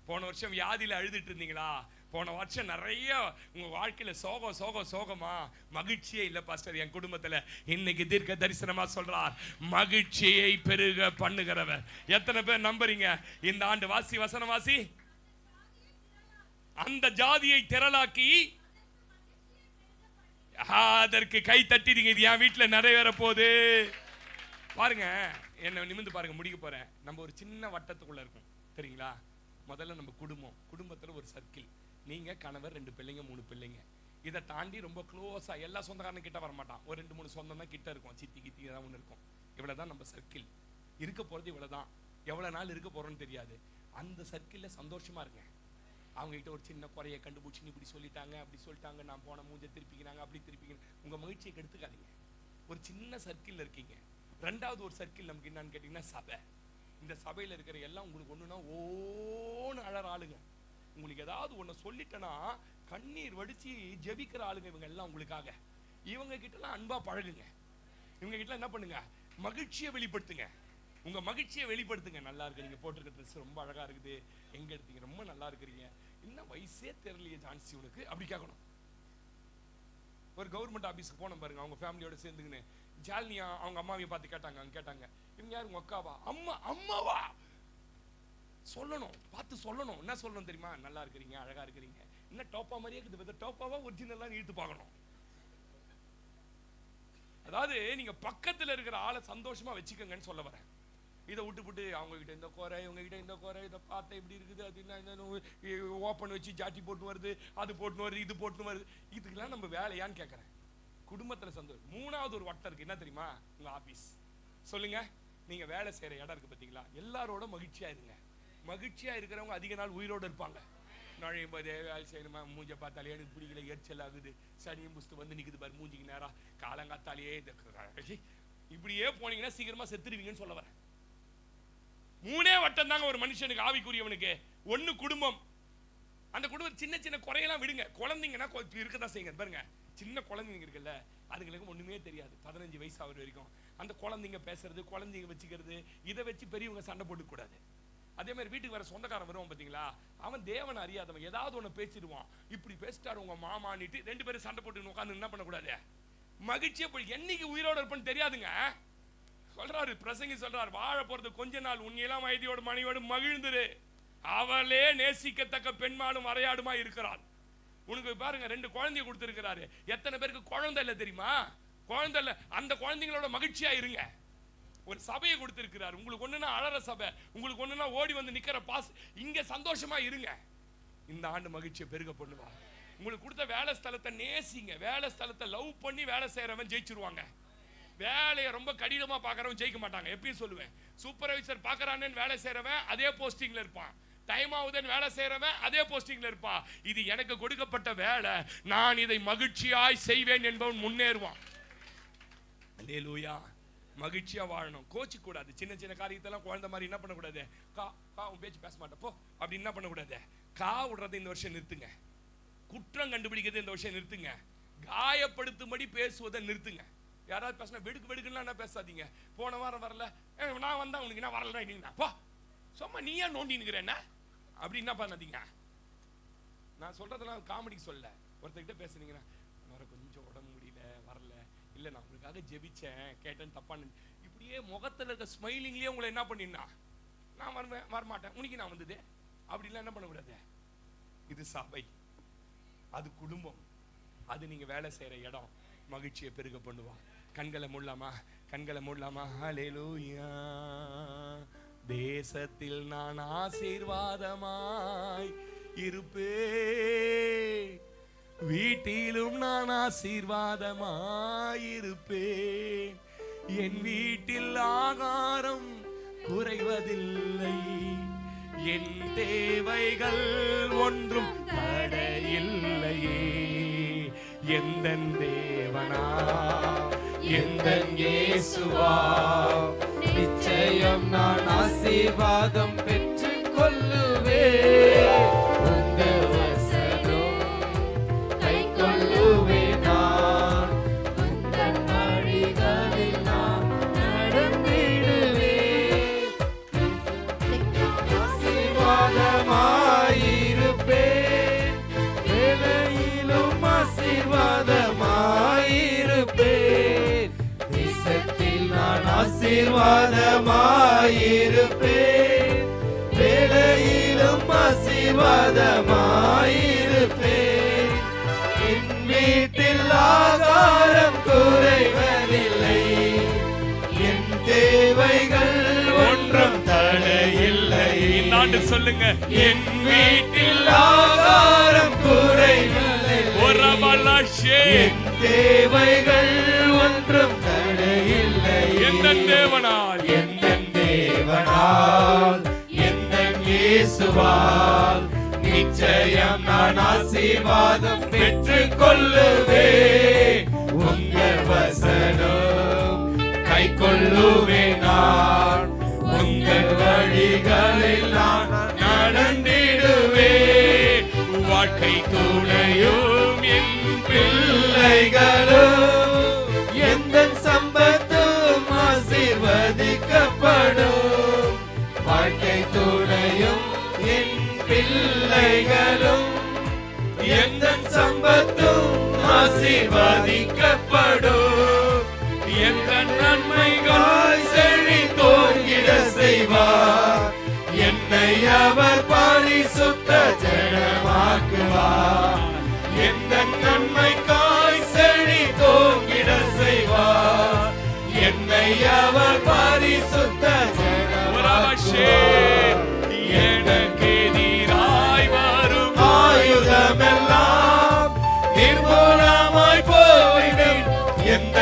போன வருஷம் வியாதியில அழுதுட்டு இருந்தீங்களா? போன வருஷம் நிறைய உங்க வாழ்க்கையில சோகமா மகிழ்ச்சியே இல்ல பாஸ்டர் என் குடும்பத்துல. இன்னைக்கு தீர்க்க தரிசனமா சொல்றார், மகிழ்ச்சியை பெருக பண்ணுகிறவர். எத்தனை பேர் நம்புறீங்க? இந்த ஆண்டு வசனம் வாசி. அந்த ஜாதியை திரளாக்கி அதற்கு கை தட்டிடுங்க. இது என் வீட்டுல நிறைவேற போகுது. பாருங்க, என்ன நிமிந்து பாருங்க, முடிக்க போறேன். நம்ம ஒரு சின்ன வட்டத்துக்குள்ள இருக்கும் தெரியுங்களா? முதல்ல நம்ம குடும்பத்துல ஒரு சர்க்கிள். நீங்க கணவர், 2 பிள்ளைங்க, 3 பிள்ளைங்க. இதை தாண்டி ரொம்ப க்ளோஸா எல்லா சொந்தக்காரன் கிட்ட வர மாட்டான். ஒரு 2-3 சொந்தம் தான் கிட்ட இருக்கும். சித்தி கித்தி ஏதாவது ஒன்று இருக்கும். இவ்வளவுதான் நம்ம சர்க்கிள். இருக்க போறது இவ்வளவுதான். எவ்வளவு நாள் இருக்க போறோம்னு தெரியாது. அந்த சர்க்கிள்ல சந்தோஷமா இருங்க. அவங்க கிட்ட ஒரு சின்ன குறைய கண்டுபிடிச்சு இப்படி சொல்லிட்டாங்க, அப்படி சொல்லிட்டாங்க, நான் போன மூஞ்ச திருப்பிக்கிறாங்க, அப்படி திருப்பிக்கிறாங்க. உங்க மகிழ்ச்சியை கெடுத்துக்காதீங்க. ஒரு சின்ன சர்க்கிள் இருக்கீங்க. 2வது ஒரு சர்க்கிள் நமக்கு என்னன்னு கேட்டீங்கன்னா சபை. இந்த சபையில இருக்கிற எல்லாம் உங்களுக்கு ஒண்ணுன்னா ஓன்னு அழற ஆளுங்க. உங்களுக்கு ஏதாவது ஒண்ணு சொல்லிட்டேன்னா கண்ணீர் வடிச்சு ஜெபிக்கிற ஆளுங்க இவங்க எல்லாம் உங்களுக்காக. இவங்க கிட்ட எல்லாம் அன்பா பழகுங்க. இவங்க கிட்ட என்ன பண்ணுங்க, மகிழ்ச்சியை வெளிப்படுத்துங்க. உங்க மகிழ்ச்சியை வெளிப்படுத்துங்க. நல்லா இருக்கு, நீங்க போட்டிருக்க ட்ரெஸ் ரொம்ப அழகா இருக்குது, எங்க எடுத்தீங்க, ரொம்ப நல்லா இருக்கிறீங்க, இன்னும் வயசே தெரியலையே ஜான்சி உனக்கு, அப்படி கேட்கணும். ஒரு கவர்மெண்ட் ஆபீஸ்க்கு போன பாருங்க, அவங்க ஃபேமிலியோட சேர்ந்துக்கின்னு ஜாலினியா அவங்க அம்மாவையும் பார்த்து கேட்டாங்க இவங்க யாரு, உங்க அக்காவா? அம்மாவா சொல்லணும், பார்த்து சொல்லணும். என்ன சொல்லணும் தெரியுமா? நல்லா இருக்கிறீங்க, அழகா இருக்கிறீங்க, என்ன டோப்பா மாதிரியே இருக்குது, டோப்பாவா ஒரிஜினல்லாம் இழுத்து பார்க்கணும். அதாவது நீங்க பக்கத்துல இருக்கிற ஆளை சந்தோஷமா வச்சுக்கங்கன்னு சொல்ல வரேன். இதை விட்டு அவங்க கிட்ட இந்த குறை, இவங்க கிட்ட இந்த குறை, இதை பார்த்தா இப்படி இருக்குது, அது ஓப்பன் வச்சு ஜாட்டி போட்டு வருது, அது போட்டு வருது, இது போட்டு வருது, இதுக்கெல்லாம் நம்ம வேலையான்னு கேட்கறேன். குடும்பத்துல சந்தோஷம். மூணாவது ஒரு வட்டம் இருக்கு, என்ன தெரியுமா? உங்க ஆபீஸ். சொல்லுங்க, நீங்க வேலை செய்யற இடம் இருக்கு பாத்தீங்களா, எல்லாரோட மகிழ்ச்சியா இருங்க. மகிழ்ச்சியா இருக்கிறவங்க அதிக நாள் உயிரோடு இருப்பாங்க. நுழையும் போதே வேலை செய்யணுமா, மூஞ்ச பார்த்தாலே எனக்கு பிடிக்கல, எரிச்சல் ஆகுது, சனியும் புஸ்து வந்து நிக்குது பாரு மூஞ்சிக்கு நேரா, காலங்காத்தாலேயே இப்படியே போனீங்கன்னா சீக்கிரமா செத்துருவீங்கன்னு சொல்ல வரேன். மூணே வட்டம் தாங்க ஒரு மனுஷனுக்கு ஆவிக்குரியவனுக்கு. ஒண்ணு குடும்பம். அந்த குடும்பம் சின்ன சின்ன குறையெல்லாம் விடுங்க. குழந்தைங்கன்னா இருக்கதான் செய்யுங்க. பாருங்க, சின்ன குழந்தைங்க இருக்குல்ல, அதுங்களுக்கு ஒண்ணுமே தெரியாது. 15 வயசு ஆகுற வரைக்கும் அந்த குழந்தைங்க பேசுறது, குழந்தைங்க வச்சுக்கிறது, இதை வச்சு பெரியவங்க சண்டை போட்டு கூடாது. அதே மாதிரி வீட்டுக்கு வர சொந்தக்காரன் வருவான் பாத்தீங்களா, அவன் தேவனை அறியாதவன், ஏதாவது ஒண்ணு பேசிடுவான். இப்படி பேசிட்டாரு உங்க மாமானிட்டு 2 பேரும் சண்டை போட்டு உட்காந்து என்ன பண்ணக்கூடாது, மகிழ்ச்சியா போய் என்னைக்கு உயிரோட இருப்பேன்னு தெரியாதுங்க. சொல்றாரு பிரசங்கி, சொல்றாரு வாழ போறது கொஞ்ச நாள், உன்னையெல்லாம் வயதியோட மனைவியோடு மகிழ்ந்துரு, அவளே நேசிக்கத்தக்க பெண்மானும் வரையாடுமா இருக்கிறாள். உனக்கு பாருங்க 2 குழந்தைய கொடுத்திருக்கிறாரு. எத்தனை பேருக்கு குழந்தை இல்லை தெரியுமா? குழந்தை இல்லை, அந்த குழந்தைங்களோட மகிழ்ச்சியா இருங்க. ஒரு சபையை கொடுத்திருக்கிறார். உங்களுக்கு ஒண்ணுனா அழற சபை, உங்களுக்கு ஒண்ணுனா ஓடி வந்து நிக்கிற பாஸ், இங்க சந்தோஷமா இருங்க. இந்த ஆண்டு மகிழ்ச்சியை பெருக பண்ணுவார். உங்களுக்கு கொடுத்த வேலை ஸ்தலத்தை நேசிங்க. வேலை ஸ்தலத்தை லவ் பண்ணி வேலை செய்யறவன் ஜெயிச்சிருவாங்க. வேலையை ரொம்ப கடினமா பாக்குறவன் ஜெயிக்க மாட்டாங்க. எப்பயும் சொல்லுவேன், சூப்பர்வைசர் பாக்குறான்னு வேலை செய்யறவன் அதே போஸ்டிங்ல இருப்பான், டைம் ஆகுதுன்னு வேலை செய்யறவன் அதே போஸ்டிங்ல இருப்பான். இது எனக்கு கொடுக்கப்பட்ட வேலை, நான் இதை மகிழ்ச்சியாய் செய்வேன் என்பவன் முன்னேறுவான். அல்லேலூயா. மகிழ்ச்சியா வாழணும், கோச்சு கூடாது. சின்ன சின்ன காரியத்தெல்லாம் குழந்தை மாதிரி என்ன பண்ணக்கூடாது, கா உன் பேச்சு பேச மாட்டப்போ அப்படி என்ன பண்ணக்கூடாது. கா விடுறதை இந்த வருஷம் நிறுத்துங்க. குற்றம் கண்டுபிடிக்கிறது இந்த வருஷம் நிறுத்துங்க. காயப்படுத்தும்படி பேசுவதை நிறுத்துங்க. யாராவது பேசினா வெடுக்கு வெடுக்குலாம் என்ன பேசாதீங்க. போன வாரம் வரல, நான் வந்தா உனக்கு என்ன வரல, போ சும்மா நீயா நோண்டி நிற்கிறேன்னா அப்படி என்ன பண்ணாதீங்க. நான் சொல்றதெல்லாம் காமெடிக்கு சொல்ல. ஒருத்தர்கிட்ட பேசுனீங்கன்னா, வர கொஞ்சம் உடம்பு முடியல வரல, இல்ல நான் உங்களுக்காக ஜெபிச்சேன் கேட்டேன்னு தப்பான்னு, இப்படியே முகத்துல இருக்க ஸ்மைலிங்லயே உங்களை என்ன பண்ணினா, நான் வருவேன் வரமாட்டேன், உனக்கு நான் வந்தது அப்படிலாம் என்ன பண்ணக்கூடாது. இது சபை, அது குடும்பம், அது நீங்க வேலை செய்யற இடம். மகிழ்ச்சியை பெருக பண்ணுவா. கண்களை மூடலாமா, கண்களை மூடலாமா. ஹல்லேலூயா. தேசத்தில் நான் ஆசீர்வாதமாய் இருப்பேன், வீட்டிலும் நான் ஆசீர்வாதமாய் இருப்பேன், என் வீட்டில் ஆகாரம் குறைவதில்லை, என் தேவைகள் ஒன்றும் தடையில்லையே, எந்தன் தேவனா எந்தன் இயேசுவா, நிச்சயம் நான் ஆசீர்வாதம் பெற்றுக் கொள்ளுவேன், உங்க வசனம் கை கொள்ளுவேன், நான் உந்தன் வழிகளில் நான் நடந்திடுவேன், ஆசீர்வாதமாயிருப்பேன், வேலையிலும் ஆசீர்வாதமாயிருப்பேன், தேசத்தில் நான் ஆசீர்வாதமாயிருப்பேன், வேலையிலும் ஆசீர்வாதமாயிருப்பேன், என் வீட்டில் ஆகாரம் குறைவதில்லை, என் தேவைகள் ஒன்றும் தடையில்லை. இன்னாண்டு சொல்லுங்க, என் வீட்டில் ஆகாரம் குறைவதில்லை, என் தேவைகள் ஒன்றும் தடையில்லை, எந்தன் தேவனால் எந்தன் தேவனால் எந்தன் இயேசுவால் நிச்சயம் நான் ஆசீர்வாதம் பெற்றுக் கொள்ளுவேன், உங்கள் வசனம் கை கொள்ளுவேன், நான் உங்கள் வழிகளில் நான் நடந்திடுவேன், வாழ்க்கை துணையும் என் பிள்ளைகளும் எந்தன் சம்பத்தும் ஆசீர்வதிக்கப்படும், வாழ்க்கை துணையும் என் பிள்ளைகளும் எந்தன் சம்பத்தும் ஆசீர்வதிக்கப்படும், எந்த நன்மைகள் செழித்தோங்கிட செய்வார், என்னை அவர் பரிசுத்த ஜனமாக்குவார், எந்த நன்மைக்காய் செழித்தோங்கிட செய்வார். என்னை அவர் பரிசுத்த ஜனமாக்குவார். எனக்கு எதிராய் வரும் ஆயுதமெல்லாம் நிர்மூலமாய் போய்விடும். எந்த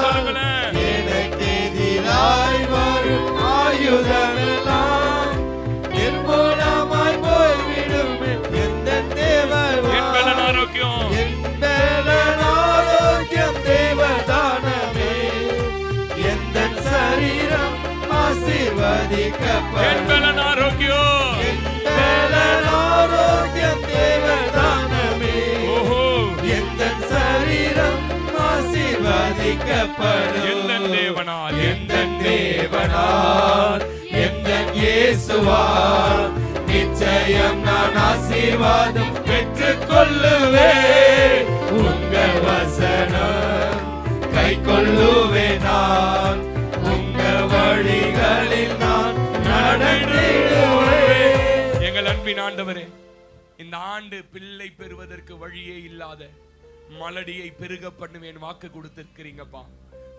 சொல்லுங்களேன். எனக்கு எதிராய் வரும் ஆயுதமெல்லாம் நிர்மூலமாய் போய்விடும். எந்த தேவர் என் பலன் ஆரோக்கியம், என் பலன் ஆரோக்கியம் தேவதானமே. எந்த சரீரம் ஆசீர்வதிக்கப்படும். என் பலன் ஆரோக்கியம், என் பலன் ஆரோக்கியம் தேவதானமே. ஓஹோ, எந்த சரீரம் ஆசீர்வதிக்கப்படும். எந்த தேவனால், எந்த தேவனால், எந்த இயேசுவால் நிச்சயம் நான் ஆசீர்வாதம் பெற்றுக் கொள்ளுவேன். உங்கள் வசனம் கை கொள்ளுவேன் நான். உங்கள் வழிகளில் நான் நடந்திடுவேன். எங்கள் அன்பின் ஆண்டவரே, இந்த ஆண்டு பிள்ளை பெறுவதற்கு வழியே இல்லாத மலடியை பெருக பண்ணுவேன் வாக்கு கொடுத்திருக்கிறீங்கப்பா.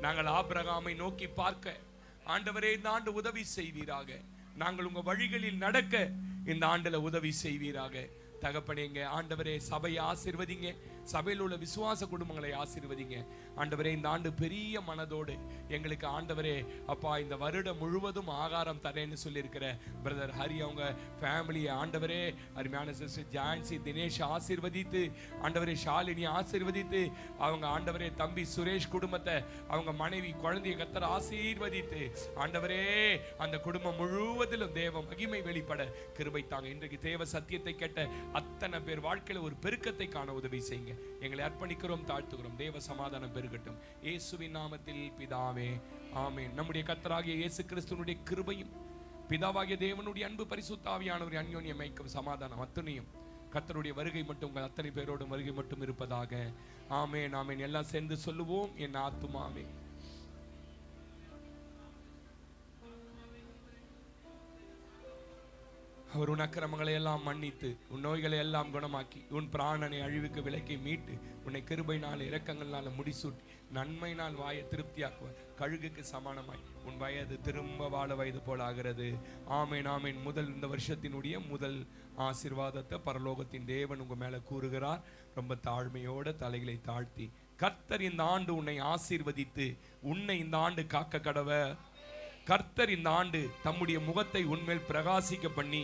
நாங்கள் ஆபிரகாமை நோக்கி பார்க்க ஆண்டவரே இந்த ஆண்டு உதவி செய்வீராக. நாங்கள் உங்க வழிகளில் நடக்க இந்த ஆண்டுல உதவி செய்வீராக. தகப்பனேங்க ஆண்டவரே, சபையை ஆசீர்வதிங்க, சபையில் உள்ள விசுவாச குடும்பங்களை ஆசீர்வதிங்க ஆண்டவரே. இந்த ஆண்டு பெரிய மனதோடு எங்களுக்கு ஆண்டவரே அப்பா இந்த வருடம் முழுவதும் ஆகாரம் தரேன்னு சொல்லியிருக்கிற பிரதர் ஹரி அவங்க ஃபேமிலியை ஆண்டவரே, அருமையான சிஸ்டர் ஜான்சி தினேஷ் ஆசீர்வதித்து ஆண்டவரே, ஷாலினி ஆசீர்வதித்து அவங்க ஆண்டவரே தம்பி சுரேஷ் குடும்பத்தை அவங்க மனைவி குழந்தைய கத்தர் ஆசீர்வதித்து ஆண்டவரே அந்த குடும்பம் முழுவதிலும் தேவ மகிமை வெளிப்பட கிருபை தாங்க. இன்றைக்கு தேவ சத்தியத்தை கேட்ட அத்தனை பேர் வாழ்க்கையில ஒரு பெருக்கத்தை காண உதவி செய்யுங்க. எங்களை அர்ப்பணிக்கிறோம், தாழ்த்துகிறோம். தேவ சமாதானம் பெருகட்டும் இயேசுவின் நாமத்தில் பிதாவே, ஆமென். நம்முடைய கர்த்தராகிய இயேசு கிறிஸ்துவினுடைய கிருபையும் பிதாவாகிய தேவனுடைய அன்பு பரிசுத்த ஆவியானவருடைய அன்யோன்யம் ஐக்கியம் சமாதானம் அத்தனையும் கர்த்தருடைய வருகை மட்டும் உங்கள் அத்தனை பேரோடும் வருகை மட்டும் இருப்பதாக. ஆமென், ஆமென். எல்லாம் சேர்ந்து சொல்லுவோம். என் ஆத்துமாவே அவர் உன் அக்கிரமங்களை எல்லாம் மன்னித்து உன் நோய்களை எல்லாம் குணமாக்கி உன் பிராணனை அழிவுக்கு விலக்கி மீட்டு உன்னை கிருபையினால் இரக்கங்களால் முடிசூட்டி நன்மையினால் வாயை திருப்தியாக்குவார். கழுகுக்கு சமானமாய் உன் வயது திரும்ப வாழ வயது போல ஆகிறது. ஆமேன், ஆமேன். இந்த வருஷத்தினுடைய முதல் ஆசீர்வாதத்தை பரலோகத்தின் தேவன் உங்க மேல கூறுகிறார். ரொம்ப தாழ்மையோட தலைகளை தாழ்த்தி, கர்த்தர் இந்த ஆண்டு உன்னை ஆசீர்வதித்து உன்னை இந்த ஆண்டு காக்க கடவ. கர்த்தர் இந்த ஆண்டு தம்முடைய முகத்தை உன்மேல் பிரகாசிக்க பண்ணி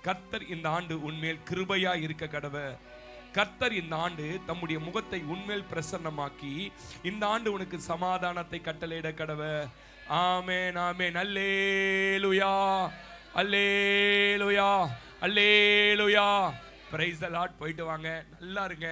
கர்த்தர் இந்த ஆண்டு உன்மேல் கிருபையா இருக்க கடவ. கர்த்தர் இந்த ஆண்டு தம்முடைய முகத்தை உன்மேல் பிரசன்னமாக்கி இந்த ஆண்டு உனக்கு சமாதானத்தை கட்டளையிட கடவ. ஆமென், ஆமென். அல்லேலூயா, அல்லேலூயா, அல்லேலூயா. Praise the Lord. போயிட்டு வாங்க, நல்லா இருங்க.